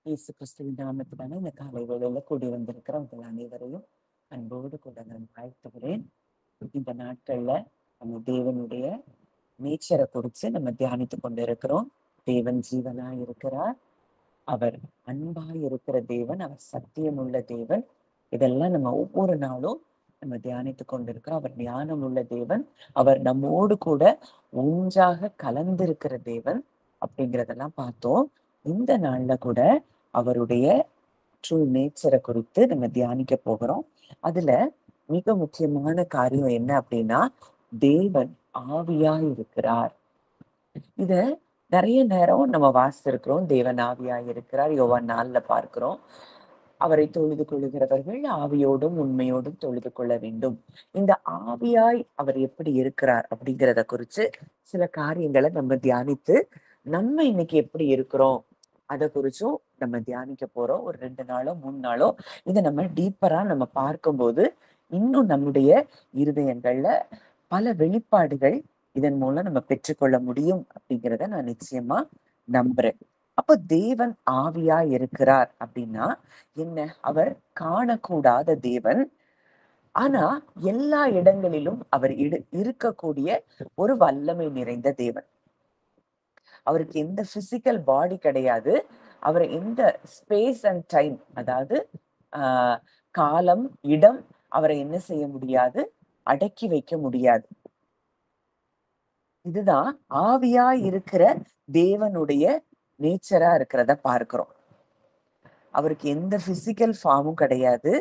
இயேசு கிறிஸ்துவின் நாமத்தினால இந்த காலை வேளையில கூடி வந்திருக்கிற உங்கள் அனைவரையும் அன்போடு கூட நான் வாழ்த்துகிறேன். இந்த நாட்கள்ல நம்ம தேவனுடைய நேச்சரை குறித்து நம்ம தியானித்து கொண்டிருக்கிறோம். தேவன் ஜீவனாய் இருக்கிறார், அவர் அன்பாய் இருக்கிற தேவன், அவர் சத்தியம் உள்ள தேவன். இதெல்லாம் நம்ம ஒவ்வொரு நாளும் நம்ம தியானித்து கொண்டிருக்கிறோம். அவர் ஞானம் உள்ள தேவன், அவர் நம்மோடு கூட ஒன்றாக கலந்திருக்கிற தேவன் அப்படிங்கிறதெல்லாம் பார்த்தோம். இந்த நாள்ல கூட அவருடைய ட்ரூ நேச்சரை குறித்து நம்ம தியானிக்க போகிறோம். அதுல மிக முக்கியமான காரியம் என்ன அப்படின்னா, தேவன் ஆவியாய் இருக்கிறார். இத நிறைய நேரம் நம்ம வாசித்திருக்கிறோம். தேவன் ஆவியாய் இருக்கிறார், யோவான் 4ல பார்க்கிறோம். அவரை தொழுது கொள்ளுகிறவர்கள் ஆவியோடும் உண்மையோடும் தொழுது கொள்ள வேண்டும். இந்த ஆவியாய் அவர் எப்படி இருக்கிறார் அப்படிங்கிறத குறிச்சு சில காரியங்களை நம்ம தியானித்து, நம்ம இன்னைக்கு எப்படி இருக்கிறோம் அதை குறிச்சும் நம்ம தியானிக்க போறோம். ஒரு 2 நாளோ 3 நாளோ இதை நம்ம டீப்பரா நம்ம பார்க்கும்போது இன்னும் நம்முடைய இருதயங்கள்ல பல வெளிப்பாடுகள் இதன் மூலம் நம்ம பெற்றுக்கொள்ள முடியும் அப்படிங்கிறத நான் நிச்சயமா நம்புறேன். அப்போ தேவன் ஆவியா இருக்கிறார் அப்படின்னா என்ன? அவர் காணக்கூடாத தேவன், ஆனா எல்லா இடங்களிலும் அவர் இருக்கக்கூடிய ஒரு வல்லமை நிறைந்த தேவன். அவருக்கு எந்த பிசிக்கல் பாடி கிடையாது. அவர் எந்த ஸ்பேஸ் அண்ட் டைம், அதாவது காலம் இடம் அவரை என்ன செய்ய முடியாது, அடக்கி வைக்க முடியாது. இதுதான் ஆவியா இருக்கிற தேவனுடைய நேச்சரா இருக்கிறத பார்க்கிறோம். அவருக்கு எந்த பிசிக்கல் ஃபார்மும் கிடையாது.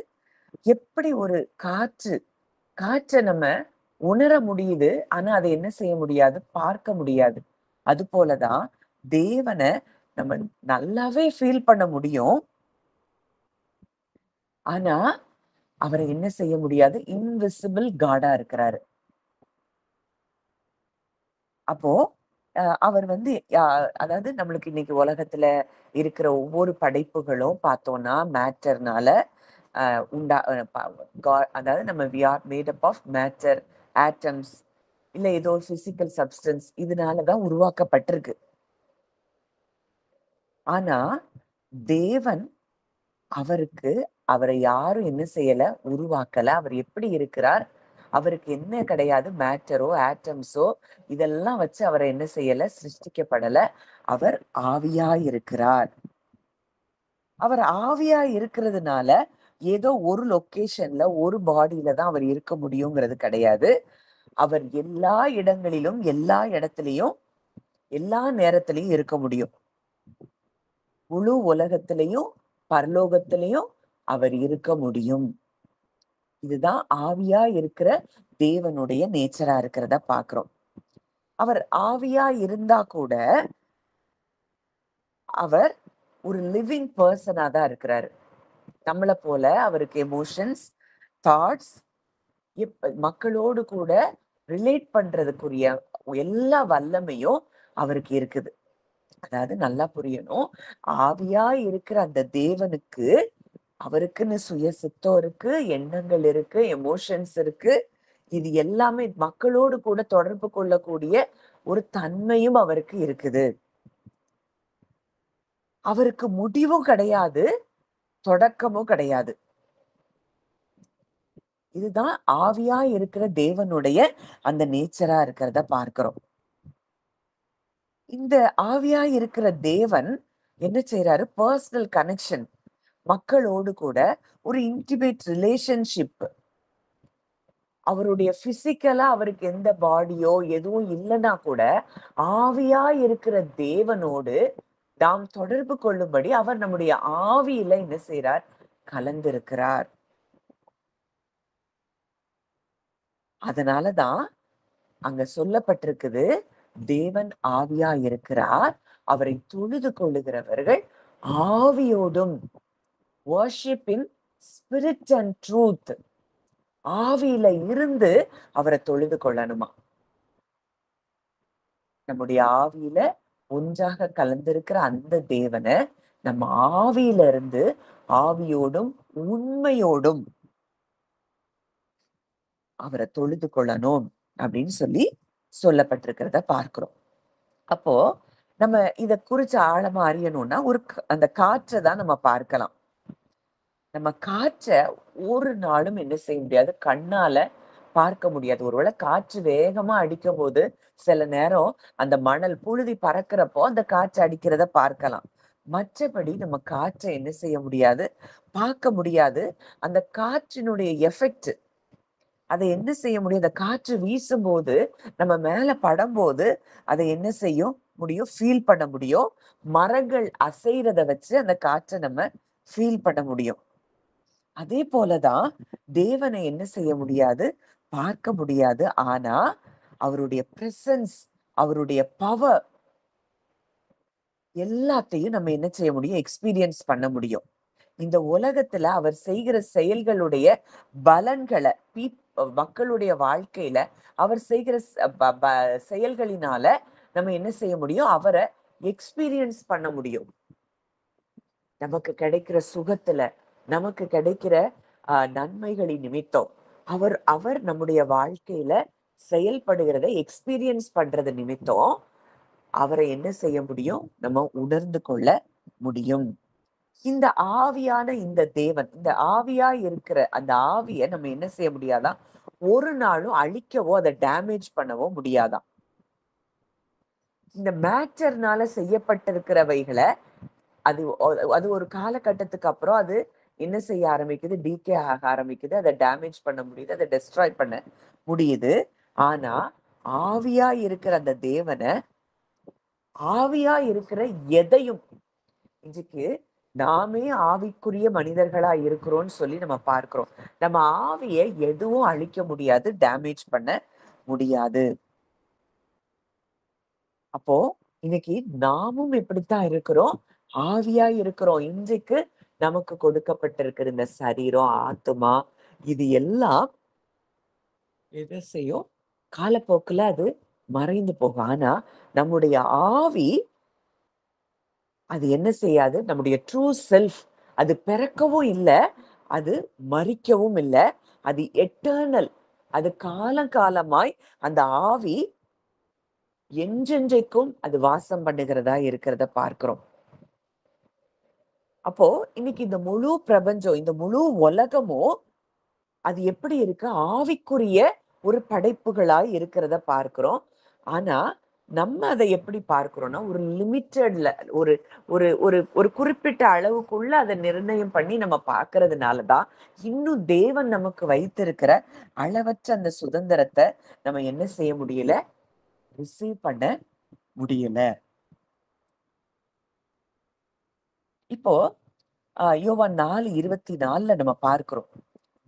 எப்படி ஒரு காற்றை நம்ம உணர முடியுது, ஆனா அதை என்ன செய்ய முடியாது, பார்க்க முடியாது. அது போலதான் தேவனை நம்ம நல்லாவே ஃபீல் பண்ண முடியும், ஆனா அவரை என்ன செய்ய முடியாது, இன்விசிபிள் காடா இருக்கிறாரு. அப்போ அவர் வந்து அதாவது நம்மளுக்கு இன்னைக்கு உலகத்துல இருக்கிற ஒவ்வொரு படைப்புகளும் பார்த்தோம்னா மேட்டர்னால அதாவது நம்ம we are made up of matter, atoms, இல்ல ஏதோ ஒரு பிசிக்கல் சப்ஸ்டன்ஸ், இதனாலதான் உருவாக்கப்பட்டிருக்கு. ஆனா தேவன், அவரை யாரும் என்ன செய்யல, உருவாக்கல. அவர் எப்படி இருக்கிறார், அவருக்கு என்ன கிடையாது, மேட்டரோ ஆட்டம்ஸோ இதெல்லாம் வச்சு அவரை என்ன செய்யல, சிருஷ்டிக்கப்படல. அவர் ஆவியாய் இருக்கிறார். அவர் ஆவியாய் இருக்கிறதுனால ஏதோ ஒரு லொகேஷன்ல ஒரு பாடியில தான் அவர் இருக்க முடியுங்கிறது கிடையாது. அவர் எல்லா இடங்களிலும் எல்லா இடத்துலயும் எல்லா நேரத்திலையும் இருக்க முடியும். முழு உலகத்திலையும் பரலோகத்திலையும் அவர் இருக்க முடியும். இதுதான் ஆவியா இருக்கிற தேவனுடைய நேச்சரா இருக்கிறத பாக்குறோம். அவர் ஆவியா இருந்தா கூட அவர் ஒரு லிவிங் பர்சனா தான் இருக்கிறாரு. நம்மளை போல அவருக்கு எமோஷன்ஸ், தாட்ஸ், மக்களோடு கூட ரிலேட் பண்றதுக்குரிய எல்லா வல்லமையும் அவருக்கு இருக்குது. அதாவது நல்லா புரியணும், ஆவியா இருக்கிற அந்த தேவனுக்கு அவருக்குன்னு சுய சித்தம் இருக்கு, எண்ணங்கள் இருக்கு, எமோஷன்ஸ் இருக்கு. இது எல்லாமே மக்களோடு கூட தொடர்பு கொள்ளக்கூடிய ஒரு தன்மையும் அவருக்கு இருக்குது. அவருக்கு முடிவும் கிடையாது, தொடக்கமும் கிடையாது. இதுதான் ஆவியா இருக்கிற தேவனுடைய அந்த நேச்சரா இருக்கிறத பார்க்கிறோம். இந்த ஆவியா இருக்கிற தேவன் என்ன செய்யறாரு, பர்சனல் கனெக்ஷன், மக்களோடு கூட ஒரு இன்டிமேட் ரிலேஷன்ஷிப். அவருடைய பிசிக்கலா அவருக்கு எந்த பாடியோ எதுவும் இல்லைன்னா கூட ஆவியா இருக்கிற தேவனோடு நாம் தொடர்பு கொள்ளும்படி அவர் நம்முடைய ஆவியில என்ன செய்யறார், கலந்திருக்கிறார். அதனாலதான் அங்க சொல்லப்பட்டிருக்குது, தேவன் ஆவியா இருக்கிறார், அவரை தொழுது கொள்ளுகிறவர்கள் ஆவியோடும், worship in spirit and truth, ஆவியில இருந்து அவரை தொழுது கொள்ளணுமா. நம்முடைய ஆவியில ஒன்றாக கலந்திருக்கிற அந்த தேவனை நம்ம ஆவியில இருந்து ஆவியோடும் உண்மையோடும் அவரை தொழுது கொள்ளணும் அப்படின்னு சொல்லி சொல்லப்பட்டிருக்கிறத பார்க்கிறோம். அப்போ நம்ம இத குறிச்சு ஆழமா அறியணும்னா அந்த காற்றை தான் நம்ம பார்க்கலாம். நம்ம காற்ற ஒரு நாளும் என்ன செய்ய முடியாது, கண்ணால பார்க்க முடியாது. ஒருவேளை காற்று வேகமா அடிக்கும்போது சில நேரம் அந்த மணல் புழுதி பறக்கிறப்போ அந்த காற்று அடிக்கிறத பார்க்கலாம். மற்றபடி நம்ம காற்றை என்ன செய்ய முடியாது, பார்க்க முடியாது. அந்த காற்றினுடைய எஃபெக்ட், அதை என்ன செய்ய முடியும், அந்த காற்று வீசும்போது நம்ம மேல படும்போது அதை என்ன செய்யும் முடியும், ஃபீல் பண்ண முடியும். மரங்கள் அசைறத வச்சு அந்த காற்றை நம்ம ஃபீல் பண்ண முடியும். அதே போலதான் தேவனை என்ன செய்ய முடியாது, பார்க்க முடியாது. ஆனா அவருடைய பிரசன்ஸ், அவருடைய பவர் எல்லாத்தையும் நம்ம என்ன செய்ய முடியும், எக்ஸ்பீரியன்ஸ் பண்ண முடியும். இந்த உலகத்துல அவர் செய்கிற செயல்களுடைய பலன்களை மக்களுடைய வாழ்க்கையில அவர் செய்கிற செயல்களினால நம்ம என்ன செய்ய முடியும், அவரை எக்ஸ்பீரியன்ஸ் பண்ண முடியும். நமக்கு கிடைக்கிற சுகத்துல, நமக்கு கிடைக்கிற நன்மைகளின் நிமித்தம் அவர் அவர் நம்முடைய வாழ்க்கையில செயல்படுகிறதை எக்ஸ்பீரியன்ஸ் பண்றது நிமித்தம் அவரை என்ன செய்ய முடியும், நம்ம உணர்ந்து கொள்ள முடியும். இந்த ஆவியான இந்த தேவன், இந்த ஆவியா இருக்கிற அந்த ஆவியை நம்ம என்ன செய்ய முடியாதான், ஒரு நாளும் அழிக்கவோ அதை டேமேஜ் பண்ணவோ முடியாதான். இந்த மேட்டர்னால செய்யப்பட்டிருக்கிறவைகளை அது அது ஒரு காலகட்டத்துக்கு அப்புறம் அது என்ன செய்ய ஆரம்பிக்குது, டீகே ஆக ஆரம்பிக்குது, அதை டேமேஜ் பண்ண முடியுது, அதை டெஸ்ட்ராய் பண்ண முடியுது. ஆனா ஆவியா இருக்கிற அந்த தேவனை, ஆவியா இருக்கிற எதையும், இன்றைக்கு நாமே ஆவிக்குரிய மனிதர்களா இருக்கிறோம்னு சொல்லி நம்ம பார்க்கிறோம். நம்ம ஆவியை எதுவும் அழிக்க முடியாது, டேமேஜ் பண்ண முடியாது. அப்போ இன்னைக்கு நாமும் இப்படித்தான் இருக்கிறோம், ஆவியா இருக்கிறோம். இன்றைக்கு நமக்கு கொடுக்கப்பட்டிருக்கிற இந்த சரீரம், ஆத்துமா, இது எல்லாம் எதை செய்யும், காலப்போக்குல அது மறைந்து போகும். ஆனா நம்முடைய ஆவி அது என்ன செய்யாது, நம்முடைய ட்ரூ செல்ஃப் அது பிறக்கவும் இல்லை, அது மறிக்கவும் இல்லை, அது எட்டர்னல், அது காலங்காலமாய் அந்த ஆவி என்றென்றைக்கும் அது வாசம் பண்ணுகிறதா இருக்கிறத பார்க்கிறோம். அப்போ இன்னைக்கு இந்த முழு பிரபஞ்சம், இந்த முழு உலகமும் அது எப்படி இருக்கு, ஆவிக்குரிய ஒரு படைப்புகளாய் இருக்கிறத பார்க்கிறோம். ஆனா நம்ம அதை எப்படி பார்க்கிறோம்னா, ஒரு லிமிட்டட்ல, ஒரு ஒரு ஒரு ஒரு குறிப்பிட்ட அளவுக்குள்ள அதை நிர்ணயம் பண்ணி நம்ம பார்க்கறதுனாலதான் இன்னும் தேவன் நமக்கு வைத்திருக்கிற அளவற்ற அந்த சுதந்திரத்தை நம்ம என்ன செய்ய முடியல, ரிசீவ் பண்ண முடியல. இப்போ யோவான் 4:24 நம்ம பார்க்கிறோம்,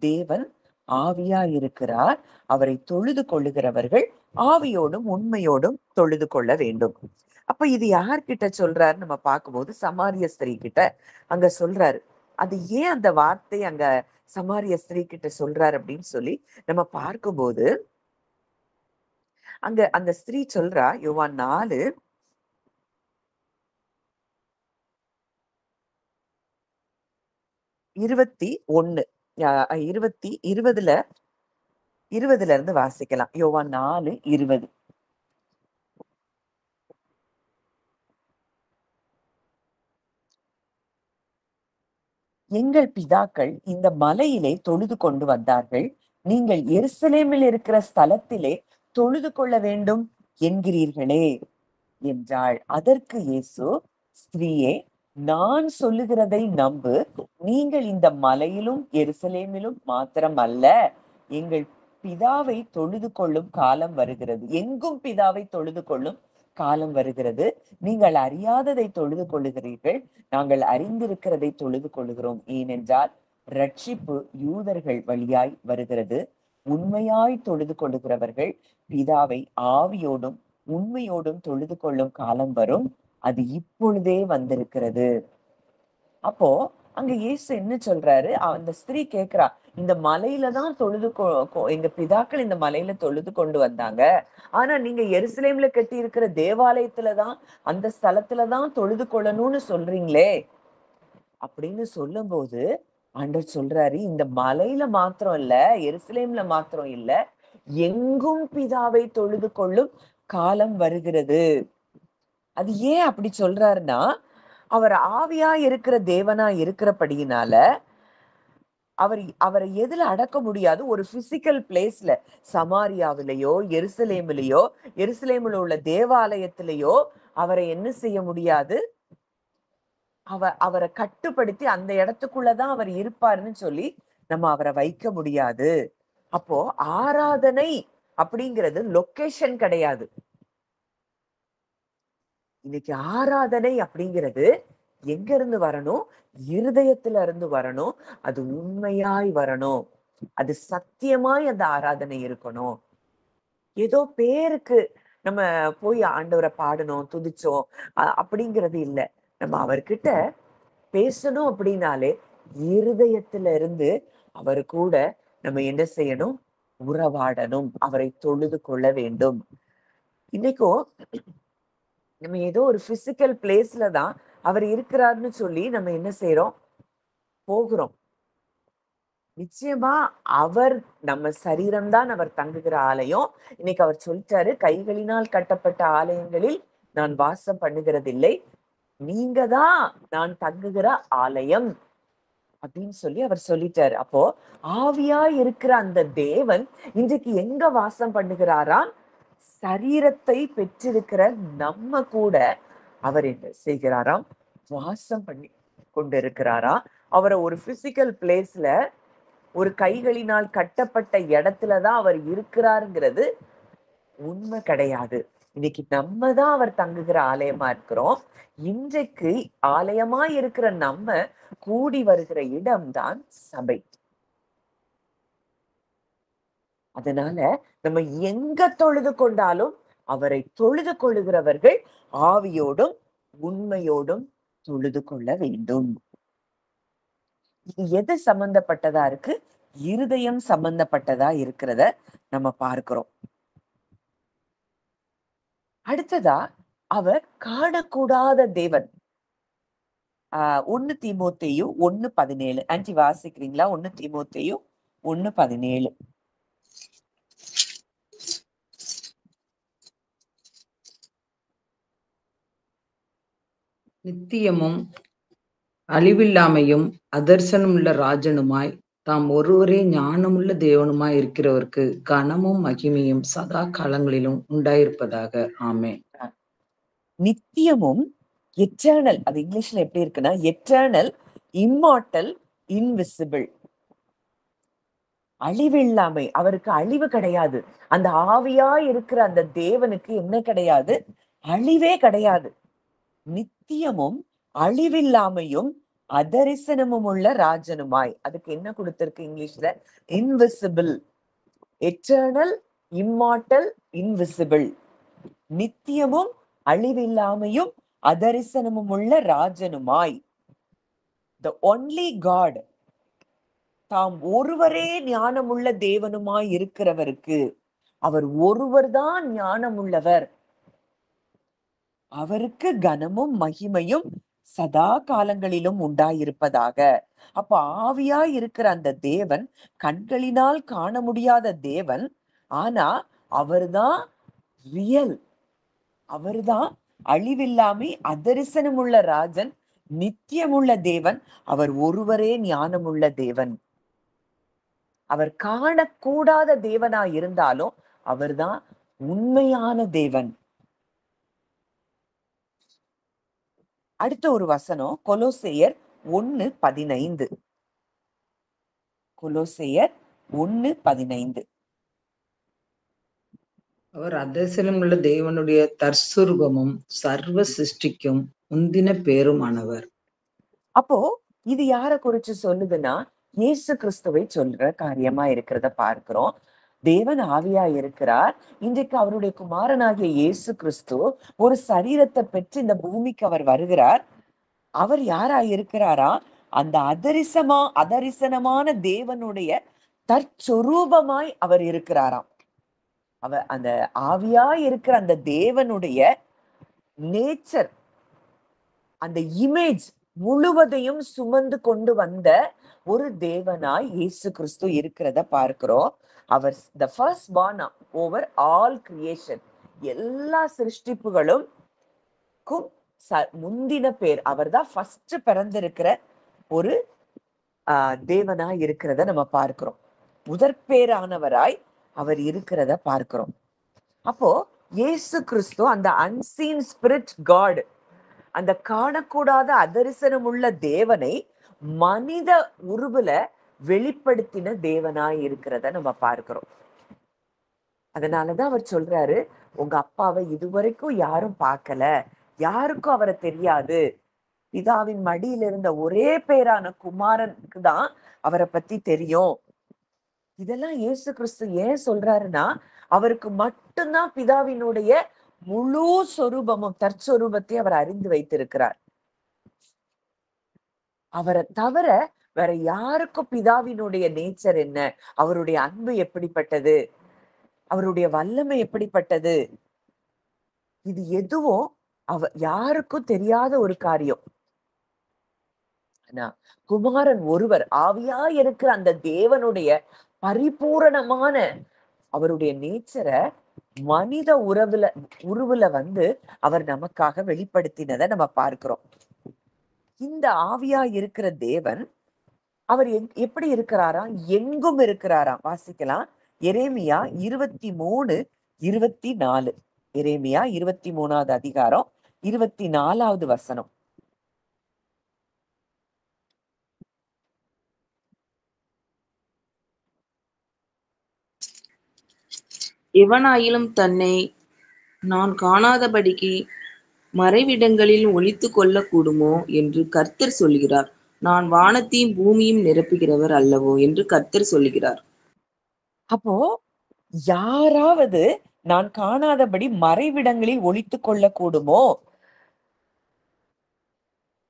தேவன் ஆவியா இருக்கிறார், அவரை தொழுது கொள்ளுகிறவர்கள் ஆவியோடும் உண்மையோடும் தொழுது கொள்ள வேண்டும். அப்ப இது யார்கிட்ட சொல்றாரு நம்ம பார்க்கும்போது, சமாரிய ஸ்திரீ கிட்ட அங்க சொல்றாரு. அது ஏன் அந்த வார்த்தை அங்க சமாரிய ஸ்திரீ கிட்ட சொல்றாரு அப்படின்னு சொல்லி நம்ம பார்க்கும்போது, அங்க அந்த ஸ்திரீ சொல்றா, யோவான் 4:21 20 இருந்து வாசிக்கலாம். யோவான் 4:20. எங்கள் பிதாக்கள் இந்த மலையிலே தொழுது கொண்டு வந்தார்கள், நீங்கள் எருசலேமில் இருக்கிற ஸ்தலத்திலே தொழுது கொள்ள வேண்டும் என்கிறீர்களே என்றாள். அதற்கு இயேசு, ஸ்திரீயே, நான் சொல்லுகிறதை நம்பு, நீங்கள் இந்த மலையிலும் எருசலேமிலும் மாத்திரம் அல்ல, எங்கள் பிதாவை தொழுது கொள்ளும் காலம் வருகிறது, எங்கும் பிதாவை தொழுது கொள்ளும் காலம் வருகிறது, நீங்கள் அறியாததை தொழுது கொள்ளுகிறீர்கள், நாங்கள் அறிந்திருக்கிறதை தொழுது கொள்ளுகிறோம். ஏனென்றால் ரட்சிப்பு யூதர்கள் வழியாய் வருகிறது, உண்மையாய் தொழுது கொள்ளுகிறவர்கள் பிதாவை ஆவியோடும் உண்மையோடும் தொழுது கொள்ளும் காலம் வரும், அது இப்பொழுதே வந்திருக்கிறது. அப்போ அங்க இயேசு என்ன சொல்றாரு, அந்த ஸ்திரீ கேக்குறா, இந்த மலையில தான் எங்க பிதாக்கள் இந்த மலையில தொழுது கொண்டு வந்தாங்க, ஆனா நீங்க எருசலேம்ல கட்டி இருக்கிற தேவாலயத்துலதான், அந்த ஸ்தலத்துலதான் தொழுது கொள்ளணும்னு சொல்றீங்களே அப்படின்னு சொல்லும் போது ஆண்டவர் சொல்றாரு, இந்த மலையில மாத்திரம் இல்ல, எருசலேம்ல மாத்திரம் இல்ல, எங்கும் பிதாவை தொழுது கொள்ளும் காலம் வருகிறது. அது ஏன் அப்படி சொல்றாருன்னா, அவர் ஆவியா இருக்கிற தேவனா இருக்கிறபடியினால அவரை எதுல அடக்க முடியாது? ஒரு பிசிக்கல் பிளேஸ்ல, சமாரியாவிலேயோ எருசலேமில் உள்ள தேவாலயத்திலேயோ அவரை என்ன செய்ய முடியாது? அவரை கட்டுப்படுத்தி அந்த இடத்துக்குள்ளதான் அவர் இருப்பாருன்னு சொல்லி நம்ம அவரை வைக்க முடியாது. அப்போ ஆராதனை அப்படிங்கிறது லொகேஷன் கிடையாது. இன்னைக்கு ஆராதனை அப்படிங்கிறது எங்க இருந்து வரணும்? இருதயத்துல இருந்து வரணும். அது உண்மையாய் வரணும். அது சத்தியமாய் அந்த ஆராதனை இருக்கணும். ஏதோ பேருக்கு நம்ம போய் ஆண்டவரை பாடணும், துதிச்சோம் அப்படிங்கிறது இல்ல. நம்ம அவர்கிட்ட பேசணும் அப்படின்னாலே இருதயத்துல இருந்து அவரு கூட நம்ம என்ன செய்யணும்? உறவாடணும். அவரை தொழுது கொள்ள வேண்டும். இன்னைக்கும் நம்ம ஏதோ ஒரு பிசிக்கல் பிளேஸ்ல தான் அவர் இருக்கிறாருன்னு சொல்லி நம்ம என்ன செய்யறோம்? போகிறோம். நிச்சயமா அவர் நம்ம சரீரம்தான் அவர் தங்குகிற ஆலயம். இன்னைக்கு அவர் சொல்லிட்டாரு, கைகளினால் கட்டப்பட்ட ஆலயங்களில் நான் வாசம் பண்ணுகிறதில்லை, நீங்க தான் நான் தங்குகிற ஆலயம் அப்படின்னு சொல்லி அவர் சொல்லிட்டாரு. அப்போ ஆவியா இருக்கிற அந்த தேவன் இன்றைக்கு எங்க வாசம் பண்ணுகிறாராம்? சரீரத்தை பெற்றிருக்கிற நம்ம கூட அவர் என்ன செய்கிறாராம்? வாசம் பண்ணி கொண்டிருக்கிறாராம். அவரை ஒரு பிசிக்கல் பிளேஸ்ல, ஒரு கைகளினால் கட்டப்பட்ட இடத்துலதான் அவர் இருக்கிறாருங்கிறது உண்மை கிடையாது. இன்னைக்கு நம்ம தான் அவர் தங்குகிற ஆலயமா இருக்கிறோம். இன்றைக்கு ஆலயமா இருக்கிற நம்ம கூடி வருகிற இடம்தான் சபை. அதனால நம்ம எங்க தொழுது கொண்டாலும் அவரை தொழுது கொள்ளுகிறவர்கள் ஆவியோடும் உண்மையோடும் தொழுது கொள்ள வேண்டும். இது எது சம்பந்தப்பட்டதா இருக்கு? இருதயம் சம்பந்தப்பட்டதா இருக்கிறத நம்ம பார்க்கிறோம். அடுத்ததா அவர் காணக்கூடாத தேவன். 1 தீமோத்தேயு 1:17 ஆன்டி வாசிக்கிறீங்களா? 1 தீமோத்தேயு 1:17. நித்தியமும் அழிவில்லாமையும் அதர்சனமுள்ள ராஜனுமாய் தாம் ஒருவரே ஞானமுள்ள தேவனுமாய் இருக்கிறவருக்கு கனமும் மகிமையும் சதா காலங்களிலும் உண்டாயிருப்பதாக. ஆமென். நித்தியமும் எட்டர்னல், அது இங்கிலீஷ்ல எப்படி இருக்குன்னா எட்டர்னல், இம்மார்டல், இன்விசிபிள். அழிவில்லாமை, அவருக்கு அழிவு கிடையாது. அந்த ஆவியா இருக்கிற அந்த தேவனுக்கு என்ன கிடையாது? அழிவே கிடையாது. நித்தியமும் அழிவில்லாமையும் அதரிசனமும் உள்ள ராஜனுமாய். அதுக்கு என்ன கொடுத்திருக்கு இங்கிலீஷ்ல? Invisible, eternal, immortal, invisible. நித்தியமும் அழிவில்லாமையும் அதரிசனமும் உள்ள ராஜனுமாய். The only God, தாம் ஒருவரே ஞானமுள்ள தேவனுமாய் இருக்கிறவருக்கு, அவர் ஒருவர்தான் ஞானமுள்ளவர், அவருக்கு கனமும் மகிமையும் சதா காலங்களிலும் உண்டாயிருப்பதாக. அப்ப ஆவியா இருக்கிற அந்த தேவன் கண்களினால் காண முடியாத தேவன். ஆனா அவர்தான் ரியல், அவர்தான் அழிவில்லாமை அதரிசனமுள்ள ராஜன், நித்தியமுள்ள தேவன். அவர் ஒருவரே ஞானமுள்ள தேவன். அவர் காணக்கூடாத தேவனா இருந்தாலும் அவர்தான் உண்மையான தேவன். அடுத்த ஒரு வசனம் கொலோசேயர் 1:15. கொலோசேயர் 1:15. அவர் அதர்சனமுள்ள தேவனுடைய தற்சுரூபமும் சர்வ சிருஷ்டிக்கும் முந்தின பேருமானவர். அப்போ இது யாரை குறிச்சு சொல்லுதுன்னா இயேசு கிறிஸ்துவை சொல்ற காரியமா இருக்கிறத பார்க்கிறோம். தேவன் ஆவியா இருக்கிறார். இன்றைக்கு அவருடைய குமாரனாகிய இயேசு கிறிஸ்து ஒரு சரீரத்தை பெற்று இந்த பூமிக்கு அவர் வருகிறார். அவர் யாரா இருக்கிறாரா? அந்த அதரிசனமான தேவனுடைய தற்சொரூபமாய் அவர் இருக்கிறாராம். அவர் அந்த ஆவியா இருக்கிற அந்த தேவனுடைய நேச்சர், அந்த இமேஜ் முழுவதையும் சுமந்து கொண்டு வந்த ஒரு தேவனாய் இயேசு கிறிஸ்து இருக்கிறத பார்க்கிறோம். அவர் the first born over all creation. எல்லா சிருஷ்டிப்புகளும் முந்தின பேர். அவர் தான் ஃபர்ஸ்ட் பிறந்திருக்கிற ஒரு தேவனா இருக்கிறத நம்ம பார்க்கிறோம். முதற்பேரானவராய் அவர் இருக்கிறத பார்க்கிறோம். அப்போ இயேசு கிறிஸ்து அந்த அன்சீன் ஸ்பிரிட் காட், அந்த காணக்கூடாத அதரிசனம் உள்ள தேவனை மனித உருவுல வெளிப்படுத்தின தேவனாய் இருக்கிறத நம்ம பார்க்கிறோம். அதனாலதான் அவர் சொல்றாரு, உங்க அப்பாவை இதுவரைக்கும் யாரும் பார்க்கல, யாருக்கும் அவரை தெரியாது. பிதாவின் மடியில இருந்த ஒரே பேரான குமாரனுக்கு தான் அவரை பத்தி தெரியும். இதெல்லாம் இயேசு கிறிஸ்து ஏன் சொல்றாருன்னா, அவருக்கு மட்டும்தான் பிதாவினுடைய முழு சொரூபமும் தற்சொரூபத்தை அவர் அறிந்து வைத்திருக்கிறார். அவரை தவிர வேற யாருக்கும் பிதாவினுடைய நேச்சர் என்ன, அவருடைய அன்பு எப்படிப்பட்டது, அவருடைய வல்லமை எப்படிப்பட்டது, இது எதுவும் யாருக்கும் தெரியாத ஒரு காரியம். குமாரன் ஒருவர் ஆவியா இருக்கிற அந்த தேவனுடைய பரிபூரணமான அவருடைய நேச்சரை மனித உருவுல வந்து அவர் நமக்காக வெளிப்படுத்தினதை நம்ம பார்க்கிறோம். இந்த ஆவியா இருக்கிற தேவன் அவர் எப்படி இருக்கிறாராம்? எங்கும் இருக்கிறாராம். வாசிக்கலாம். எரேமியா 23:24. எரேமியா 23வது அதிகாரம் 24வது வசனம். எவனாயிலும் தன்னை நான் காணாதபடிக்கு மறைவிடங்களில் ஒளித்துக் கொள்ள கூடுமோ என்று கர்த்தர் சொல்கிறார். நான் வானத்தையும் பூமியும் நிரப்புகிறவர் அல்லவோ என்று கர்த்தர் சொல்கிறார். அப்போ யாராவது நான் காணாதபடி மறைவிடங்களில் ஒளித்துக் கொள்ள கூடுமோ?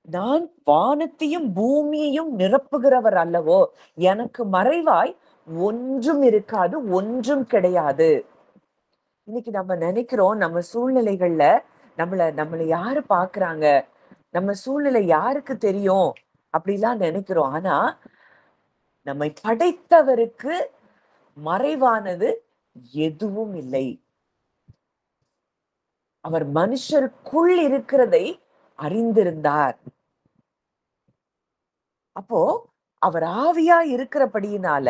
நான் வானத்தையும் பூமியையும் நிரப்புகிறவர் அல்லவோ? எனக்கு மறைவாய் ஒன்றும் இருக்காது, ஒன்றும் கிடையாது. இன்னைக்கு நம்ம நினைக்கிறோம், நம்ம சூழ்நிலைகள்ல நம்மள யாரு பாக்குறாங்க, நம்ம சூழ்நிலை யாருக்கு தெரியும் அப்படிலாம் நினைக்கிறோம். ஆனா நம்மை படைத்தவருக்கு மறைவானது எதுவும் இல்லை. அவர் மனுஷருக்குள் இருக்கிறதை அறிந்திருந்தார். அப்போ அவர் ஆவியா இருக்கிறபடியினால